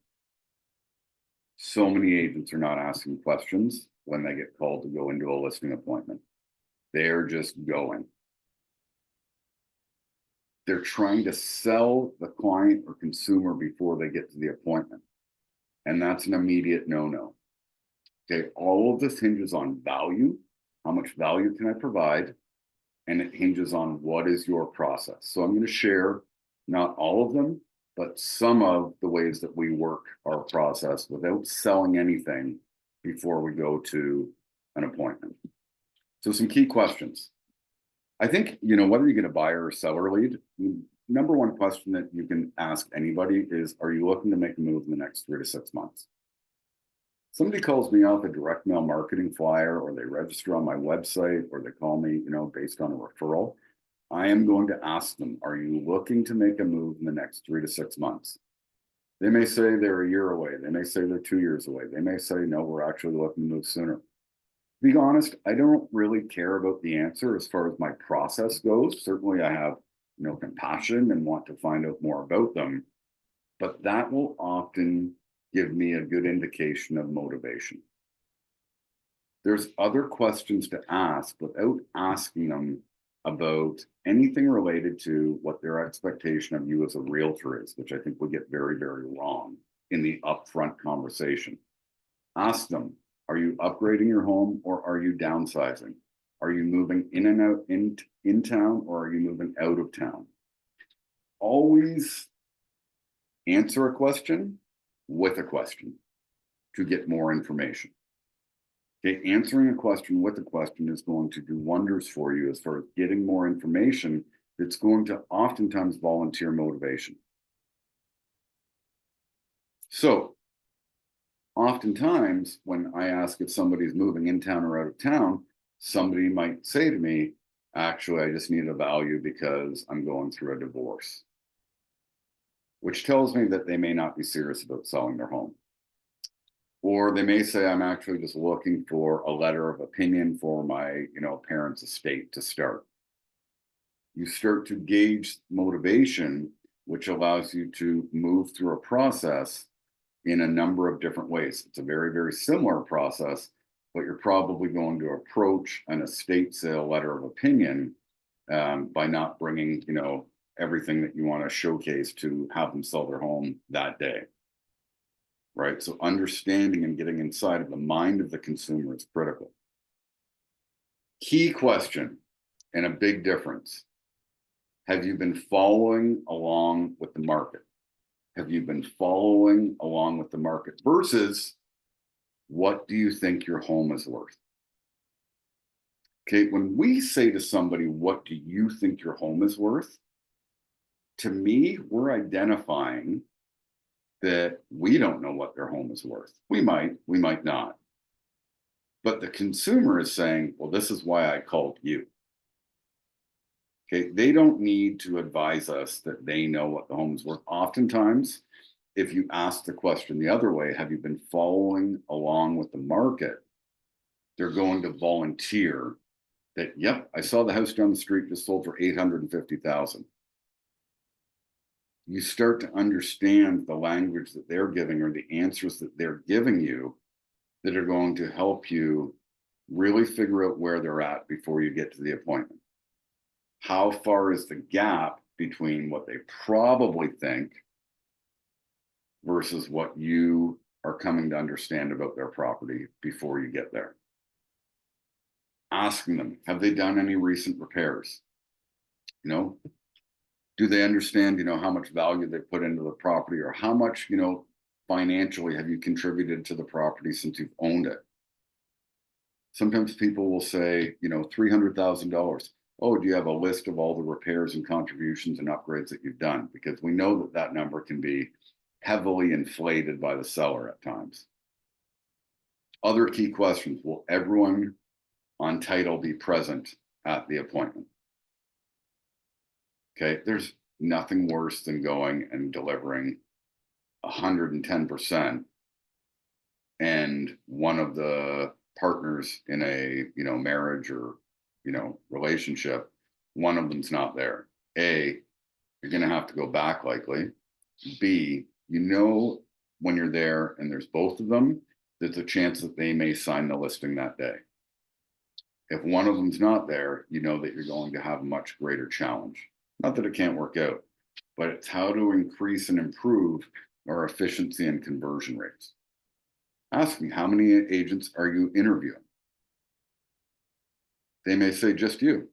A: So many agents are not asking questions when they get called to go into a listing appointment. They're just going. They're trying to sell the client or consumer before they get to the appointment. And that's an immediate no-no. Okay, all of this hinges on value. How much value can I provide? And it hinges on what is your process. So I'm going to share not all of them, but some of the ways that we work our process without selling anything before we go to an appointment. So some key questions. I think, whether you get a buyer or seller lead, number one question that you can ask anybody is, are you looking to make a move in the next 3 to 6 months? Somebody calls me off a direct mail marketing flyer, or they register on my website, or they call me, based on a referral. I am going to ask them, are you looking to make a move in the next 3 to 6 months? They may say they're a year away. They may say they're 2 years away. They may say, no, we're actually looking to move sooner. To be honest, I don't really care about the answer as far as my process goes. Certainly I have, compassion and want to find out more about them, but that will often give me a good indication of motivation. There's other questions to ask without asking them about anything related to what their expectation of you as a realtor is, which I think we get very, very wrong in the upfront conversation. Ask them, are you upgrading your home or are you downsizing? Are you moving in and out in town, or are you moving out of town? Always answer a question with a question to get more information. Okay, answering a question with a question is going to do wonders for you as far as getting more information. It's going to oftentimes volunteer motivation. So oftentimes when I ask if somebody's moving in town or out of town, somebody might say to me, actually, I just need a value because I'm going through a divorce, which tells me that they may not be serious about selling their home. Or they may say, I'm actually just looking for a letter of opinion for my, parents' estate to start. You start to gauge motivation, which allows you to move through a process in a number of different ways. It's a very, very similar process, but you're probably going to approach an estate sale letter of opinion by not bringing, everything that you want to showcase to have them sell their home that day. Right? So understanding and getting inside of the mind of the consumer is critical. Key question and a big difference. Have you been following along with the market? Have you been following along with the market versus what do you think your home is worth? Okay, when we say to somebody, what do you think your home is worth? To me, we're identifying that we don't know what their home is worth. We might not. But the consumer is saying, well, this is why I called you. Okay, they don't need to advise us that they know what the home is worth. Oftentimes, if you ask the question the other way, have you been following along with the market? They're going to volunteer that, yep, I saw the house down the street just sold for $850,000. You start to understand the language that they're giving or the answers that they're giving you that are going to help you really figure out where they're at before you get to the appointment. How far is the gap between what they probably think versus what you are coming to understand about their property before you get there. Asking them, have they done any recent repairs? You know, do they understand, how much value they put into the property, or how much, financially have you contributed to the property since you've owned it? Sometimes people will say, $300,000. Oh, do you have a list of all the repairs and contributions and upgrades that you've done? Because we know that that number can be heavily inflated by the seller at times. Other key questions: will everyone on title be present at the appointment? Okay, there's nothing worse than going and delivering 110% and one of the partners in a marriage or relationship, one of them's not there. A, you're going to have to go back likely. B, when you're there and there's both of them, there's a chance that they may sign the listing that day. If one of them's not there, you know that you're going to have a much greater challenge. Not that it can't work out, but it's how to increase and improve our efficiency and conversion rates. Asking, how many agents are you interviewing? They may say just you.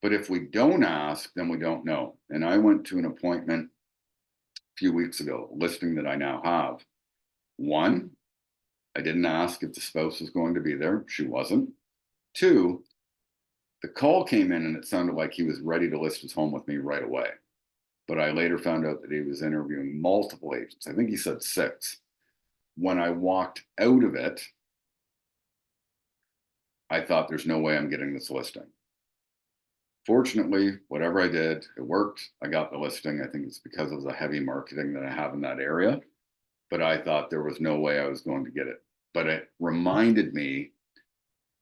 A: But if we don't ask, then we don't know. And I went to an appointment a few weeks ago, a listing that I now have. One, I didn't ask if the spouse was going to be there. She wasn't. Two, the call came in and it sounded like he was ready to list his home with me right away. But I later found out that he was interviewing multiple agents. I think he said 6. When I walked out of it, I thought there's no way I'm getting this listing. Fortunately, whatever I did, it worked. I got the listing. I think it's because of the heavy marketing that I have in that area. But I thought there was no way I was going to get it. But it reminded me,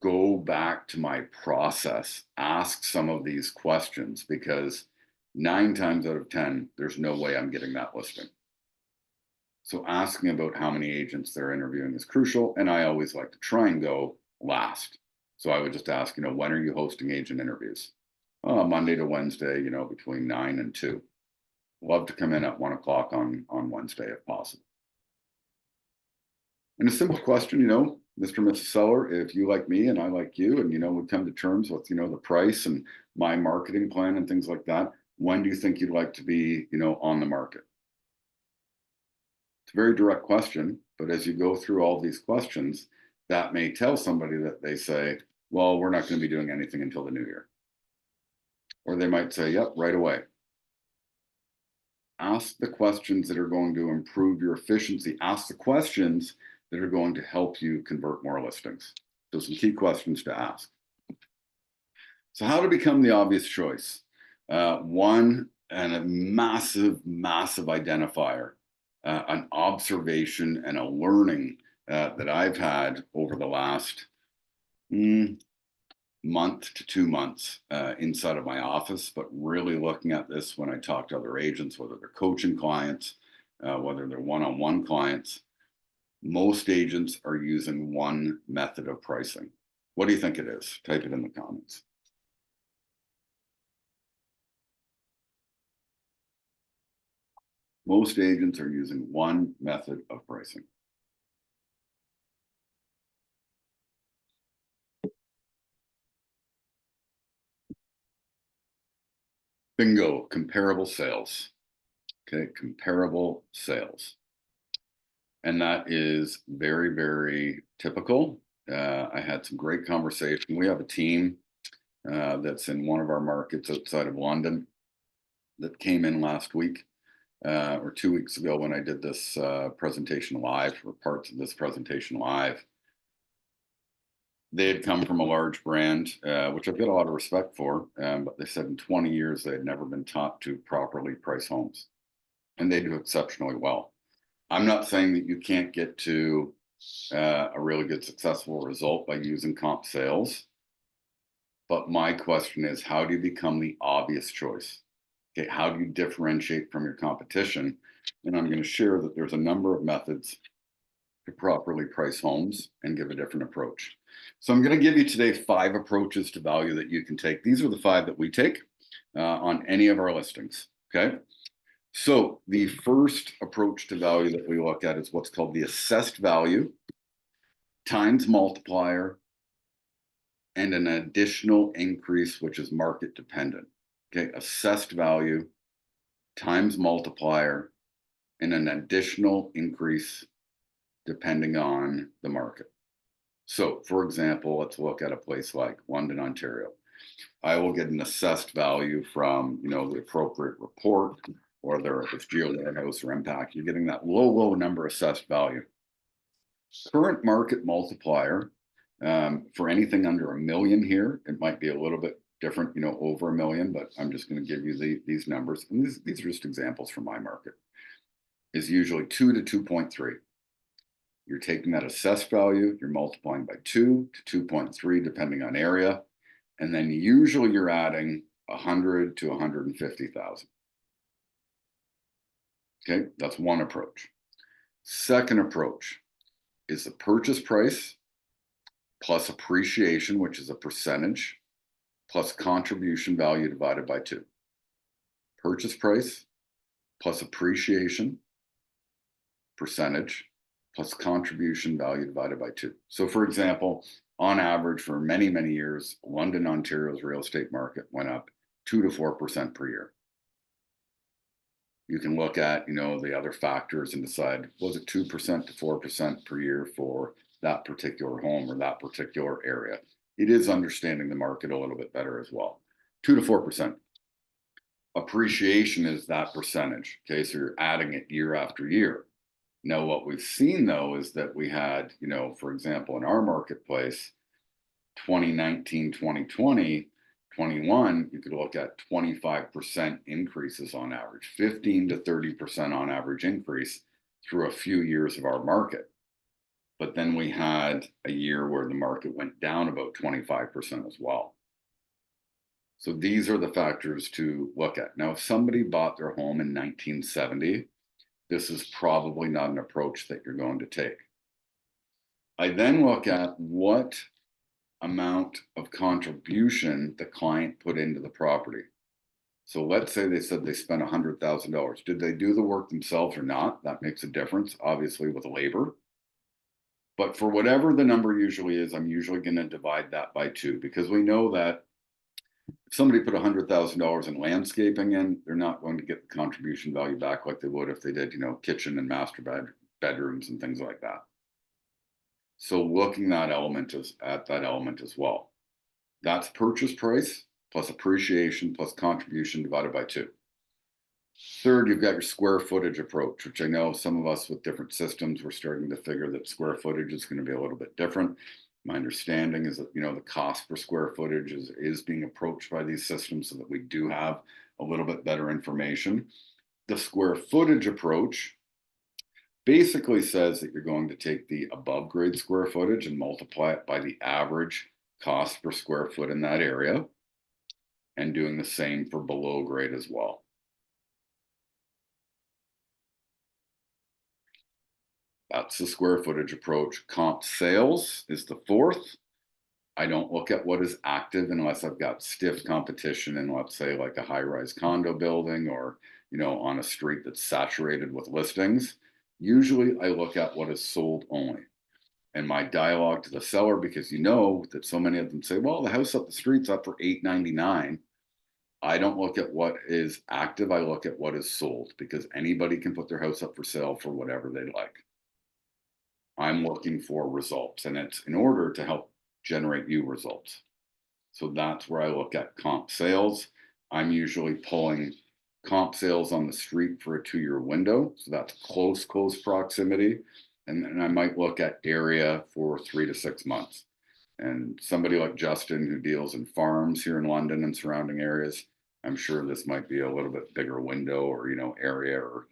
A: go back to my process, ask some of these questions, because 9 times out of 10, there's no way I'm getting that listing. So asking about how many agents they're interviewing is crucial. And I always like to try and go last. So I would just ask, when are you hosting agent interviews? Monday to Wednesday, between 9 and 2. Love to come in at 1 o'clock on Wednesday if possible. And a simple question, Mr. and Mrs. Seller, if you like me and I like you, and, we come to terms with, the price and my marketing plan and things like that, when do you think you'd like to be, on the market? It's a very direct question, but as you go through all these questions, that may tell somebody that they say, well, we're not going to be doing anything until the new year. Or they might say, yep, right away. Ask the questions that are going to improve your efficiency. Ask the questions that are going to help you convert more listings. So some key questions to ask. So how to become the obvious choice? One, and a massive, massive identifier, an observation and a learning that I've had over the last month to 2 months inside of my office, but really looking at this when I talk to other agents, whether they're coaching clients, whether they're one-on-one clients. Most agents are using one method of pricing. What do you think it is? Type it in the comments. Most agents are using one method of pricing. Bingo, comparable sales. Okay, comparable sales. And that is very, very typical. I had some great conversation. We have a team that's in one of our markets outside of London that came in last week or 2 weeks ago when I did this presentation live, or parts of this presentation live. They had come from a large brand, which I've got a lot of respect for, but they said in 20 years they had never been taught to properly price homes, and they do exceptionally well. I'm not saying that you can't get to a really good successful result by using comp sales, but my question is, how do you become the obvious choice? Okay, how do you differentiate from your competition? And I'm going to share that there's a number of methods to properly price homes and give a different approach. So I'm going to give you today 5 approaches to value that you can take. These are the 5 that we take on any of our listings. Okay. So the first approach to value that we look at is what's called the assessed value times multiplier and an additional increase, which is market dependent. Okay, assessed value times multiplier and an additional increase depending on the market. So, for example, let's look at a place like London, Ontario. I will get an assessed value from, the appropriate report, or whether it's Geo Warehouse or Impact. You're getting that low number assessed value. Current market multiplier, for anything under $1 million here, it might be a little bit different, over $1 million, but I'm just going to give you these numbers. And these are just examples from my market, is usually 2 to 2.3. You're taking that assessed value, you're multiplying by 2 to 2.3, depending on area. And then usually you're adding 100 to 150,000. Okay, that's one approach. Second approach is the purchase price plus appreciation, which is a percentage, plus contribution value divided by 2. Purchase price plus appreciation, percentage, plus contribution value divided by 2. So for example, on average for many years, London, Ontario's real estate market went up 2 to 4% per year. You can look at, the other factors and decide, was it 2% to 4% per year for that particular home or that particular area? It is understanding the market a little bit better as well. 2 to 4%. Appreciation is that percentage. Okay, so you're adding it year after year. Now, what we've seen though is that we had, for example, in our marketplace, 2019, 2020, 21, you could look at 25% increases on average, 15 to 30% on average increase through a few years of our market. But then we had a year where the market went down about 25% as well. So these are the factors to look at. Now, if somebody bought their home in 1970, this is probably not an approach that you're going to take. I then look at what amount of contribution the client put into the property. So let's say they said they spent $100,000. Did they do the work themselves or not? That makes a difference, obviously, with labor. But for whatever the number usually is, I'm usually going to divide that by 2, because we know that if somebody put $100,000 in landscaping in, they're not going to get the contribution value back like they would if they did, kitchen and master bedrooms and things like that. So looking at that element as well. That's purchase price plus appreciation plus contribution divided by 2. Third, you've got your square footage approach, which I know some of us with different systems, we're starting to figure that square footage is going to be a little bit different. My understanding is that, the cost per square footage is being approached by these systems so that we do have a little bit better information. The square footage approach basically says that you're going to take the above grade square footage and multiply it by the average cost per square foot in that area, and doing the same for below grade as well. That's the square footage approach. Comp sales is the fourth. I don't look at what is active unless I've got stiff competition in, let's say, like a high-rise condo building or, on a street that's saturated with listings. Usually I look at what is sold only. And my dialogue to the seller, because that so many of them say, well, the house up the street's up for $899. I don't look at what is active. I look at what is sold, because anybody can put their house up for sale for whatever they like. I'm looking for results, and it's in order to help generate you results. So that's where I look at comp sales. I'm usually pulling comp sales on the street for a 2-year window. So that's close proximity. And then I might look at area for 3 to 6 months. And somebody like Justin, who deals in farms here in London and surrounding areas, I'm sure this might be a little bit bigger window or, area or,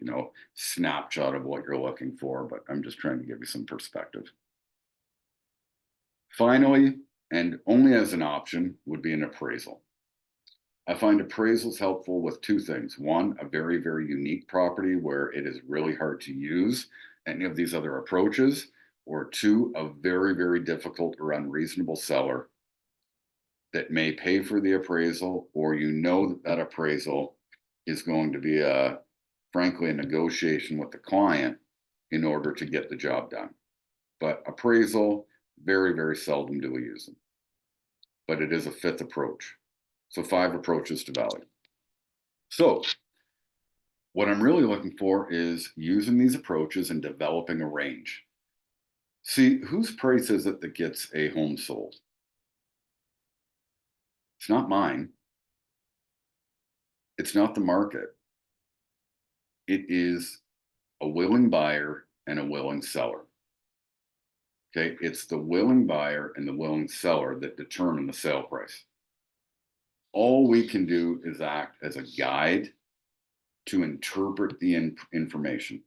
A: snapshot of what you're looking for, but I'm just trying to give you some perspective. Finally, and only as an option, would be an appraisal. I find appraisals helpful with 2 things. One, a very unique property where it is really hard to use any of these other approaches, or 2, a very difficult or unreasonable seller that may pay for the appraisal, or that appraisal is going to be a frankly, a negotiation with the client in order to get the job done. But appraisal, very, very seldom do we use them. But it is a fifth approach. So 5 approaches to value. So what I'm really looking for is using these approaches and developing a range. See, whose price is it that gets a home sold? It's not mine. It's not the market. It is a willing buyer and a willing seller. Okay, it's the willing buyer and the willing seller that determine the sale price. All we can do is act as a guide to interpret the information,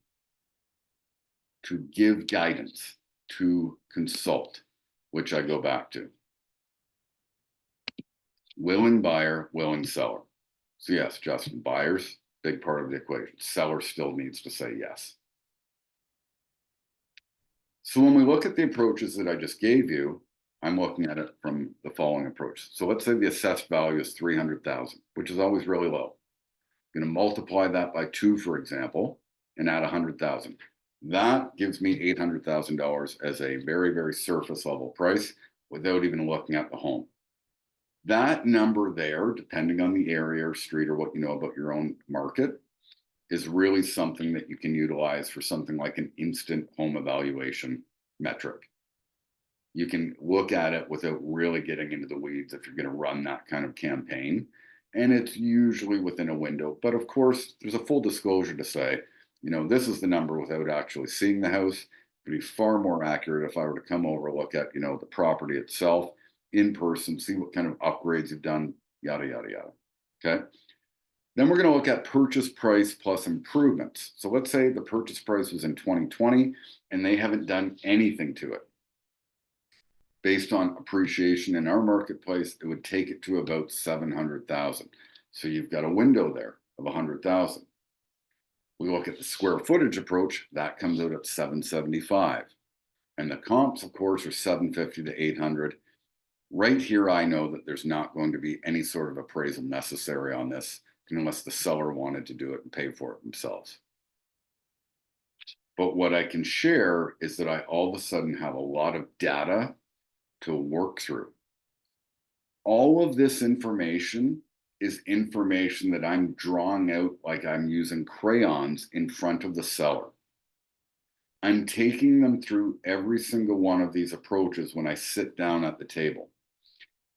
A: to give guidance, to consult, which I go back to. Willing buyer, willing seller. So yes, Justin, buyers, big part of the equation. Seller still needs to say yes. So when we look at the approaches that I just gave you, I'm looking at it from the following approach. So let's say the assessed value is 300,000, which is always really low. I'm going to multiply that by 2, for example, and add 100,000. That gives me $800,000 as a very, very surface level price without even looking at the home. That number there, depending on the area or street or what you know about your own market, is really something that you can utilize for something like an instant home evaluation metric. You can look at it without really getting into the weeds if you're going to run that kind of campaign. And it's usually within a window. But of course, there's a full disclosure to say, this is the number without actually seeing the house. It'd be far more accurate if I were to come over, look at, the property itself in person, see what kind of upgrades you've done, yada, yada, yada. Okay. Then we're going to look at purchase price plus improvements. So let's say the purchase price was in 2020 and they haven't done anything to it. Based on appreciation in our marketplace, it would take it to about 700,000. So you've got a window there of 100,000. We look at the square footage approach, that comes out at 775. And the comps, of course, are 750 to 800. Right here, I know that there's not going to be any sort of appraisal necessary on this unless the seller wanted to do it and pay for it themselves. But what I can share is that I all of a sudden have a lot of data to work through. All of this information is information that I'm drawing out like I'm using crayons in front of the seller. I'm taking them through every single one of these approaches when I sit down at the table.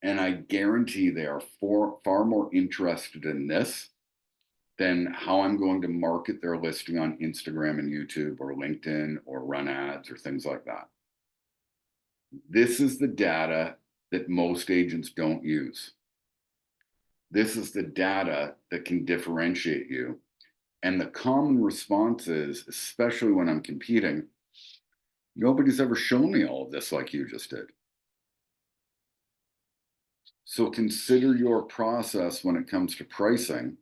A: And I guarantee they are far more interested in this than how I'm going to market their listing on Instagram and YouTube or LinkedIn or run ads or things like that. This is the data that most agents don't use. This is the data that can differentiate you. And the common response is, especially when I'm competing, nobody's ever shown me all of this like you just did. So consider your process when it comes to pricing.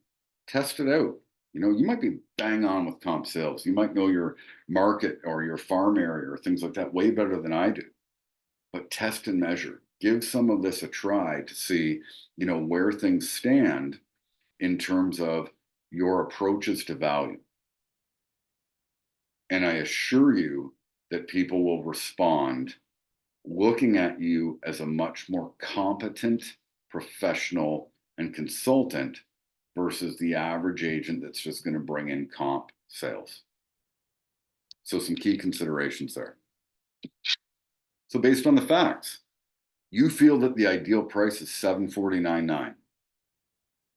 A: Test it out. You might be bang on with comp sales. You might know your market or your farm area or things like that way better than I do. But test and measure. Give some of this a try to see, where things stand in terms of your approaches to value. And I assure you that people will respond looking at you as a much more competent professional and consultant versus the average agent that's just going to bring in comp sales. So some key considerations there. So based on the facts, you feel that the ideal price is $749.9.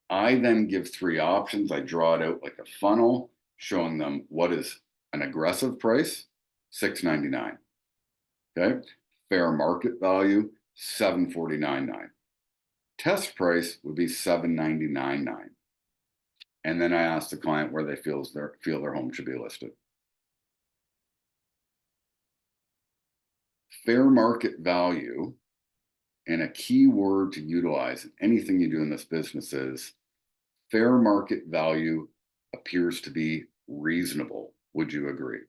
A: I then give 3 options. I draw it out like a funnel, showing them what is an aggressive price, $699. Okay. Fair market value, $749.9. Test price would be $799.9. And then I ask the client where they feel their home should be listed. Fair market value, and a key word to utilize in anything you do in this business is fair market value appears to be reasonable. Would you agree?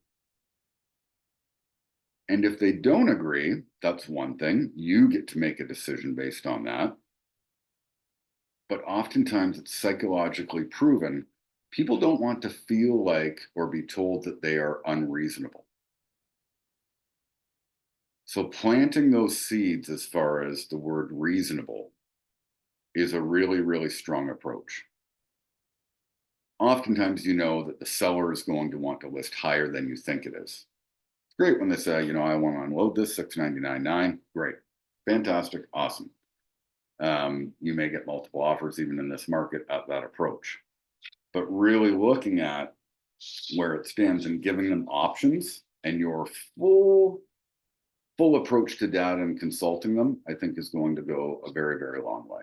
A: And if they don't agree, that's one thing. You get to make a decision based on that. But oftentimes it's psychologically proven People don't want to feel like or be told that they are unreasonable. So planting those seeds as far as the word reasonable is a really, really strong approach. Oftentimes, you know that the seller is going to want to list higher than you think it is. It's great when they say, I want to unload this 699.9. Great, fantastic, awesome. You may get multiple offers even in this market at that approach. But really looking at where it stands and giving them options and your full approach to data and consulting them, I think is going to go a very, very long way.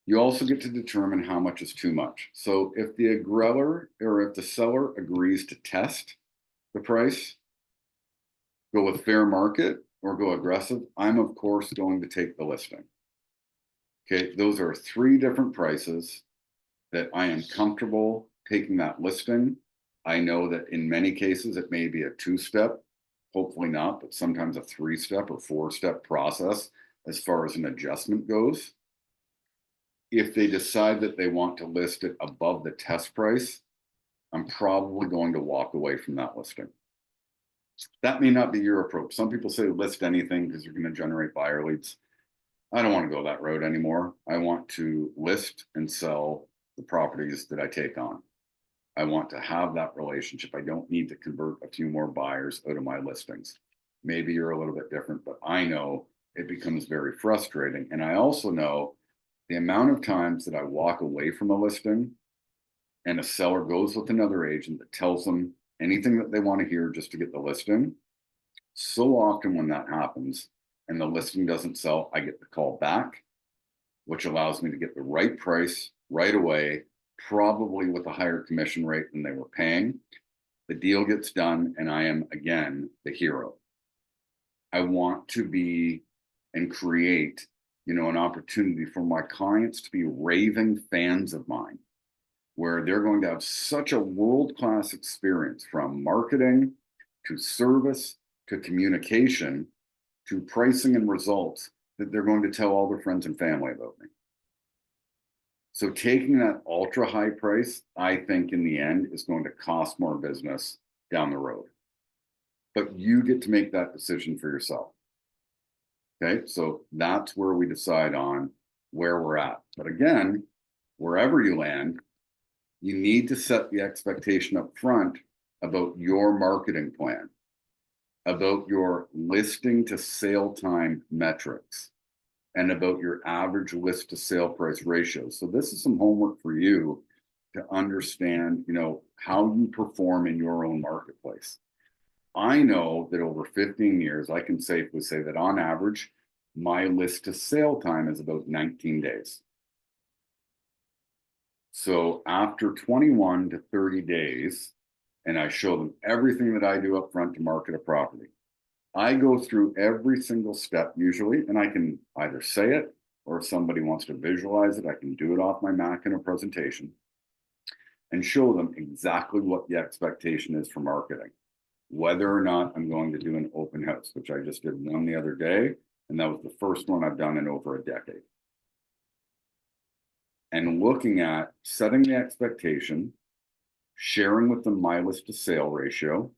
A: You also get to determine how much is too much. So if the agreller or if the seller agrees to test the price, go with fair market or go aggressive, I'm of course going to take the listing. Okay, those are three different prices that I am comfortable taking that listing. I know that in many cases it may be a two-step, hopefully not, but sometimes a three-step or four-step process as far as an adjustment goes. If they decide that they want to list it above the test price, I'm probably going to walk away from that listing. That may not be your approach. Some people say list anything because you're going to generate buyer leads. I don't want to go that road anymore. I want to list and sell the properties that I take on. I want to have that relationship. I don't need to convert a few more buyers out of my listings. Maybe you're a little bit different, but I know it becomes very frustrating. And I also know the amount of times that I walk away from a listing and a seller goes with another agent that tells them anything that they want to hear just to get the listing. So often when that happens and the listing doesn't sell, I get the call back, which allows me to get the right price right away, probably with a higher commission rate than they were paying. The deal gets done, and I am again the hero. I want to be and create, an opportunity for my clients to be raving fans of mine, where they're going to have such a world-class experience from marketing to service to communication to pricing and results that they're going to tell all their friends and family about me. So taking that ultra high price, I think in the end is going to cost more business down the road. But you get to make that decision for yourself. Okay, so that's where we decide on where we're at. But again, wherever you land, you need to set the expectation up front about your marketing plan, about your listing to sale time metrics, and about your average list to sale price ratio. So this is some homework for you to understand, how you perform in your own marketplace. I know that over 15 years, I can safely say that on average, my list to sale time is about 19 days. So after 21 to 30 days, and I show them everything that I do up front to market a property, I go through every single step usually, and I can either say it, or if somebody wants to visualize it, I can do it off my Mac in a presentation and show them exactly what the expectation is for marketing. Whether or not I'm going to do an open house, which I just did one the other day, and that was the first one I've done in over a decade. And looking at setting the expectation, sharing with them my list to sale ratio,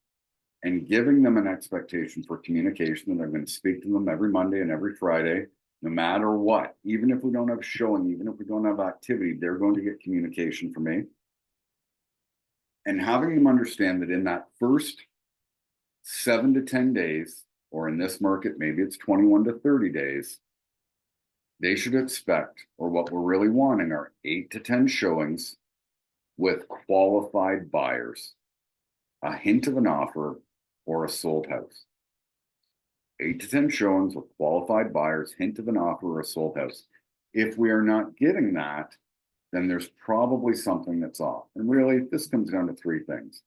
A: and giving them an expectation for communication that I'm going to speak to them every Monday and every Friday, no matter what. Even if we don't have showing, even if we don't have activity, they're going to get communication from me. And having them understand that in that first 7 to 10 days, or in this market, maybe it's 21 to 30 days, they should expect, or what we're really wanting are 8 to 10 showings with qualified buyers, a hint of an offer, or a sold house. 8 to 10 showings with qualified buyers, hint of an offer, or a sold house. If we are not getting that, then there's probably something that's off. And really, this comes down to three things.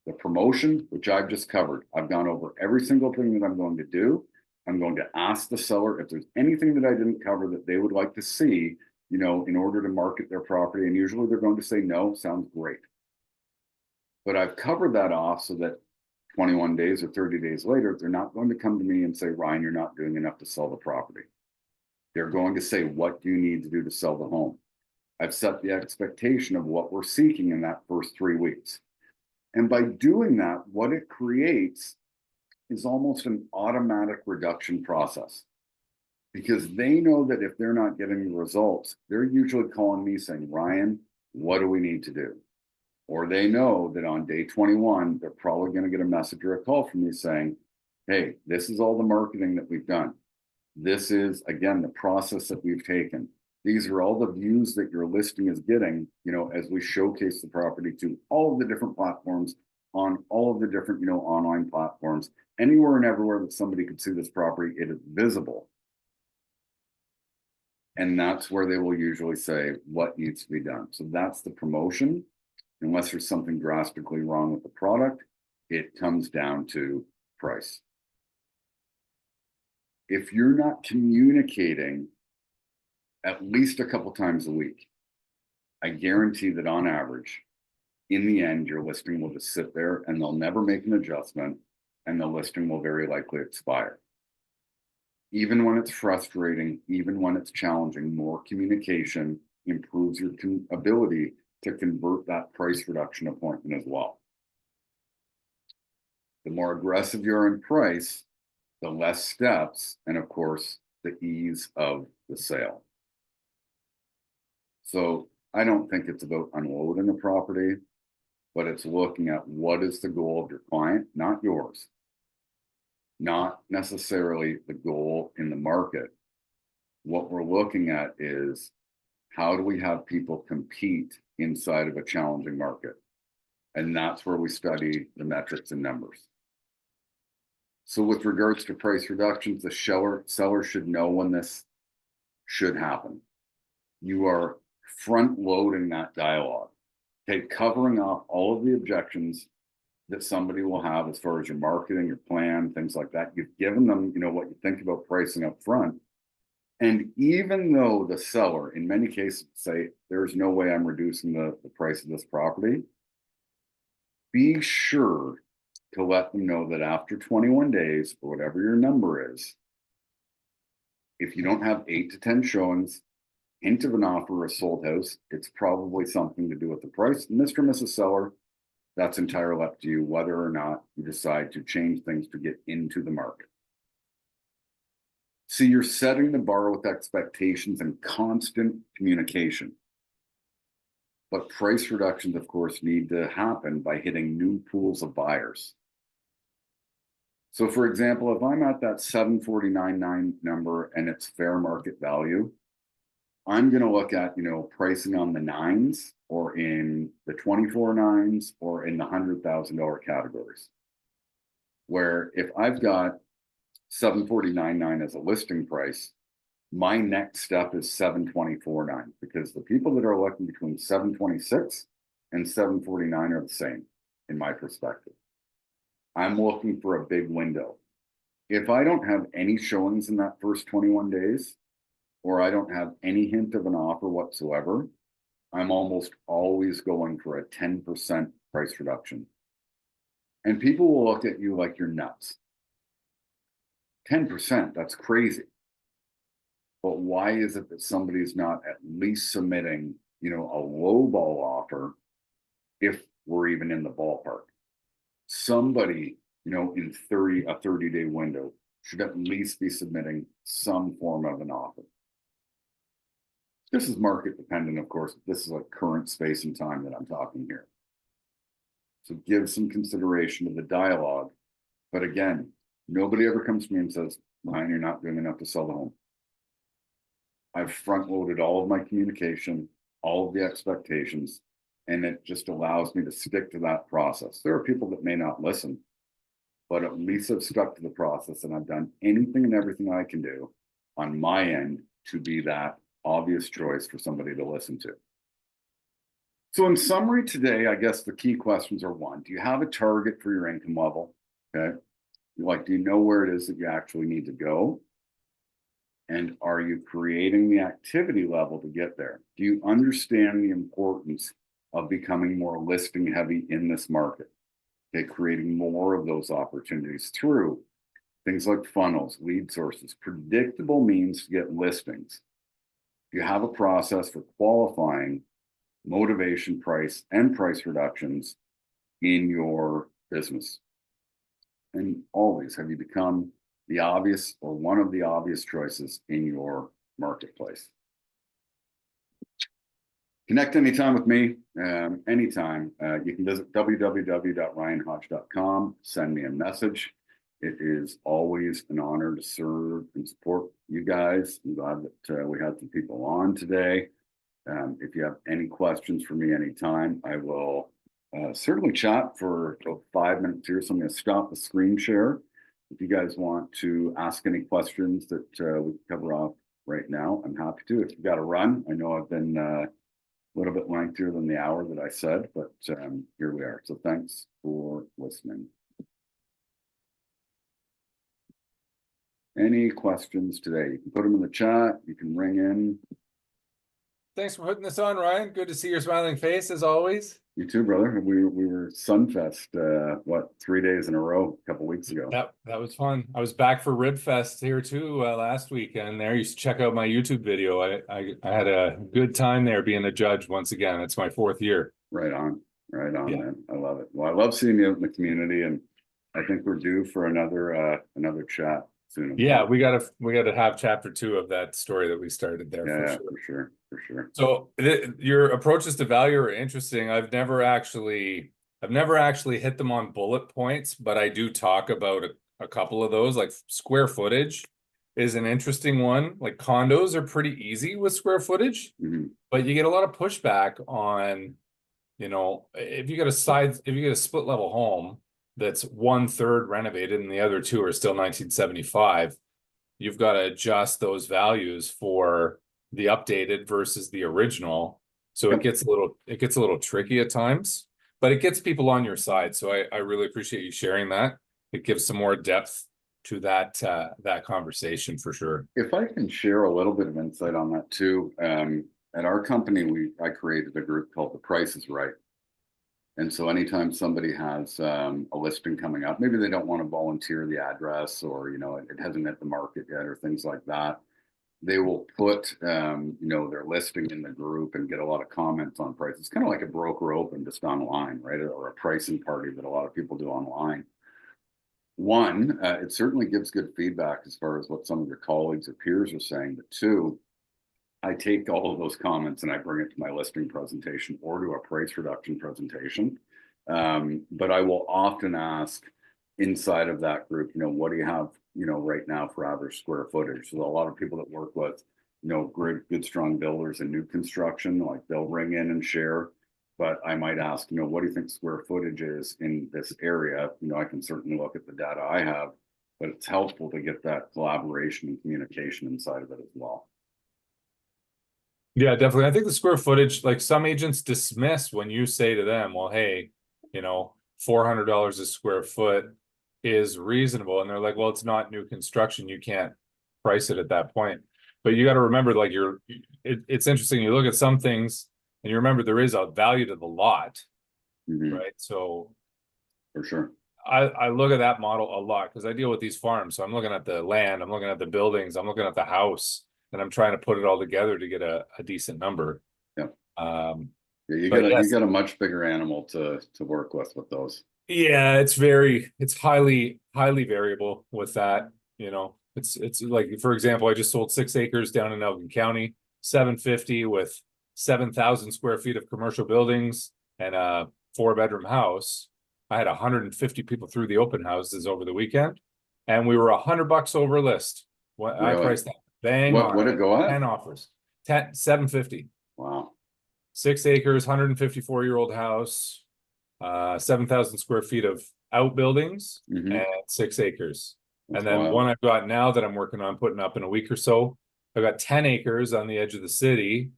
A: The promotion, which I've just covered. I've gone over every single thing that I'm going to do. I'm going to ask the seller if there's anything that I didn't cover that they would like to see, in order to market their property. And usually they're going to say, no, sounds great. But I've covered that off so that 21 days or 30 days later, they're not going to come to me and say, Ryan, you're not doing enough to sell the property. They're going to say, what do you need to do to sell the home? I've set the expectation of what we're seeking in that first 3 weeks. And by doing that, what it creates is almost an automatic reduction process, because they know that if they're not getting the results, they're usually calling me saying, Ryan, what do we need to do? Or they know that on day 21, they're probably going to get a message or a call from me saying, hey, this is all the marketing that we've done. This is, again, the process that we've taken. These are all the views that your listing is getting, as we showcase the property to all of the different platforms, on all of the different, online platforms, anywhere and everywhere that somebody could see this property, it is visible. And that's where they will usually say what needs to be done. So that's the promotion. Unless there's something drastically wrong with the product, it comes down to price. If you're not communicating at least a couple times a week, I guarantee that on average, in the end, your listing will just sit there and they'll never make an adjustment, and the listing will very likely expire. Even when it's frustrating, even when it's challenging, more communication improves your ability to convert that price reduction appointment as well. The more aggressive you're in price, the less steps, and of course, the ease of the sale. So I don't think it's about unloading a property, but it's looking at what is the goal of your client, not yours. Not necessarily the goal in the market. What we're looking at is, how do we have people compete inside of a challenging market? And that's where we study the metrics and numbers. So with regards to price reductions, the seller should know when this should happen. You are front loading that dialogue. Okay, covering off all of the objections that somebody will have as far as your marketing, your plan, things like that. You've given them, what you think about pricing up front. And even though the seller, in many cases, say, there's no way I'm reducing the price of this property, be sure to let them know that after 21 days, or whatever your number is, if you don't have 8 to 10 showings, hint of an offer or a sold house, it's probably something to do with the price. Mr. and Mrs. Seller, that's entirely up to you whether or not you decide to change things to get into the market. So you're setting the bar with expectations and constant communication. But price reductions, of course, need to happen by hitting new pools of buyers. So for example, if I'm at that 749.9 number and it's fair market value, I'm going to look at, pricing on the 9s or in the 24 9s or in the $100,000 categories. Where if I've got 749.9 as a listing price, my next step is 724.9, because the people that are looking between 726 and 749 are the same in my perspective. I'm looking for a big window. If I don't have any showings in that first 21 days, or I don't have any hint of an offer whatsoever, I'm almost always going for a 10% price reduction. And people will look at you like you're nuts. 10%, that's crazy. But why is it that somebody's not at least submitting, a lowball offer if we're even in the ballpark? Somebody, in a 30-day window should at least be submitting some form of an offer. This is market dependent, of course. This is a current space and time that I'm talking here. So give some consideration to the dialogue. But again, nobody ever comes to me and says, Ryan, you're not doing enough to sell the home. I've front loaded all of my communication, all of the expectations, and it just allows me to stick to that process. There are people that may not listen, but at least I've stuck to the process, and I've done anything and everything I can do on my end to be that obvious choice for somebody to listen to. So in summary today, I guess the key questions are: 1, do you have a target for your income level? Okay. Do you know where it is that you actually need to go? And are you creating the activity level to get there? Do you understand the importance of becoming more listing heavy in this market? Okay, creating more of those opportunities through things like funnels, lead sources, predictable means to get listings. you have a process for qualifying motivation, price, and price reductions in your business? And always, have you become the obvious or one of the obvious choices in your marketplace? Connect anytime with me, anytime. You can visit www.ryanhodge.com, send me a message. It is always an honor to serve and support you guys. I'm glad that we had some people on today. If you have any questions for me anytime, I will certainly chat for 5 minutes here. So I'm going to stop the screen share. If you guys want to ask any questions that we can cover off right now, I'm happy to. If you've got to run, I know I've been a little bit lengthier than the hour that I said, but here we are. So thanks for listening. Any questions today? You can put them in the chat. You can ring in.
B: Thanks for putting this on, Ryan. Good to see your smiling face as always.
A: You too, brother. We were Sunfest, what, 3 days in a row, a couple weeks ago.
B: That was fun. I was back for Ribfest here too last weekend. There, you should check out my YouTube video. I had a good time there being a judge once again. It's my 4th year.
A: Right on,
B: Yeah.
A: man. I love it. Well, I love seeing you in the community, and I think we're due for another chat soon.
B: Yeah, we gotta have chapter 2 of that story that we started there.
A: Yeah,
B: for
A: sure. For sure.
B: So your approaches to value are interesting. I've never actually hit them on bullet points, but I do talk about a couple of those. Like square footage is an interesting one. Like condos are pretty easy with square footage, but you get a lot of pushback on, if you get a split level home that's 1/3 renovated and the other 2 are still 1975, you've got to adjust those values for the updated versus the original. So it gets a little tricky at times, but it gets people on your side. So I really appreciate you sharing that. It gives some more depth to that conversation for sure.
A: If I can share a little bit of insight on that too. At our company, I created a group called The Price is Right. And so anytime somebody has a listing coming up, maybe they don't want to volunteer the address, or it hasn't hit the market yet, or things like that, they will put their listing in the group and get a lot of comments on price. It's kind of like a broker open just online, right? Or a pricing party that a lot of people do online. One, it certainly gives good feedback as far as what some of your colleagues or peers are saying. But 2, I take all of those comments and I bring it to my listing presentation or to a price reduction presentation. But I will often ask inside of that group, what do you have, right now for average square footage? So a lot of people that work with, good, strong builders and new construction, like they'll ring in and share. But I might ask, what do you think square footage is in this area? I can certainly look at the data I have, but it's helpful to get that collaboration and communication inside of it as well.
B: Yeah, definitely. I think the square footage, like some agents dismiss when you say to them, well, hey, $400 a square foot is reasonable. And they're like, well, it's not new construction. You can't price it at that point. But you got to remember, like it's interesting. You look at some things and you remember there is a value to the lot, right? So
A: for sure.
B: I look at that model a lot because I deal with these farms. So I'm looking at the land, I'm looking at the buildings, I'm looking at the house, and I'm trying to put it all together to get a decent number.
A: Yeah.
B: You
A: got a much bigger animal to work with those.
B: Yeah, it's highly variable with that. It's like, for example, I just sold 6 acres down in Elgin County, 750 with 7,000 square feet of commercial buildings and a 4-bedroom house. I had 150 people through the open houses over the weekend, and we were $100 over list.
A: Really?
B: I priced that bang
A: what
B: on.
A: What it go at?
B: 10 offers. 750.
A: Wow.
B: 6 acres, 154-year-old house, 7,000 square feet of outbuildings, and 6 acres.
A: That's
B: and then
A: wild.
B: One I've got now that I'm working on putting up in a week or so, I've got 10 acres on the edge of the city,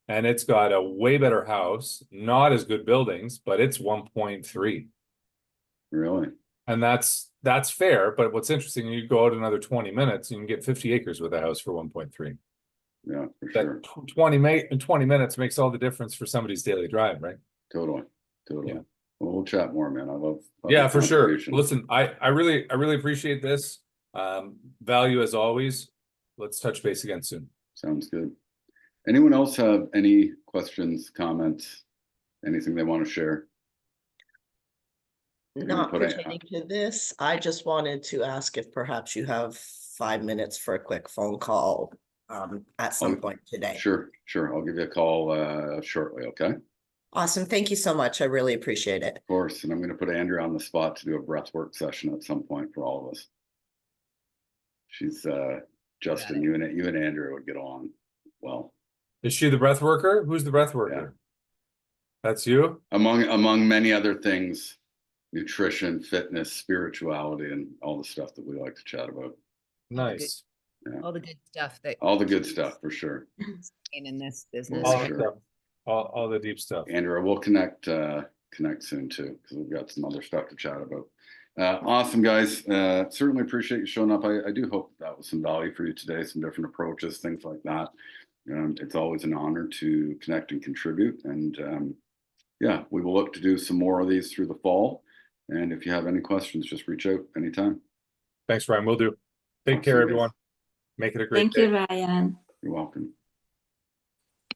B: and it's got a way better house, not as good buildings, but it's 1.3.
A: Really?
B: And that's fair. But what's interesting, you go out another 20 minutes, you can get 50 acres with a house for 1.3.
A: Yeah, for
B: That
A: sure.
B: 20 minutes makes all the difference for somebody's daily drive, right?
A: Totally.
B: Yeah.
A: Well, we'll chat more, man. I love
B: Yeah, for sure.
A: contribution.
B: Listen, I really appreciate this. Value as always. Let's touch base again soon.
A: Sounds good. Anyone else have any questions, comments, anything they want to share?
C: Not
A: put a-
C: pertaining to this, I just wanted to ask if perhaps you have 5 minutes for a quick phone call at some point today.
A: Sure. I'll give you a call shortly, okay? Of
C: Awesome. Thank you so much. I really appreciate it.
A: course, and I'm going to put Andrea on the spot to do a breathwork session at some point for all of us. She's Justin, you and Andrea would get along well.
B: Is she the breath worker? Who's the breath worker? That's you?
A: Among many other things, nutrition, fitness, spirituality, and all the stuff that we like to chat about.
B: Nice.
D: All the good stuff that
A: All the good stuff for sure.
D: in this business.
A: Well,
B: All,
A: sure.
B: the stuff. All the deep stuff.
A: Andrea, we'll connect soon too, because we've got some other stuff to chat about. Awesome, guys. Certainly appreciate you showing up. I do hope that was some value for you today, some different approaches, things like that. It's always an honor to connect and contribute. And yeah, we will look to do some more of these through the fall. And if you have any questions, just reach out anytime.
B: Thanks, Ryan. Will do. Take care, everyone. Make it a great
E: Thank
B: day.
E: you, Ryan.
A: You're welcome.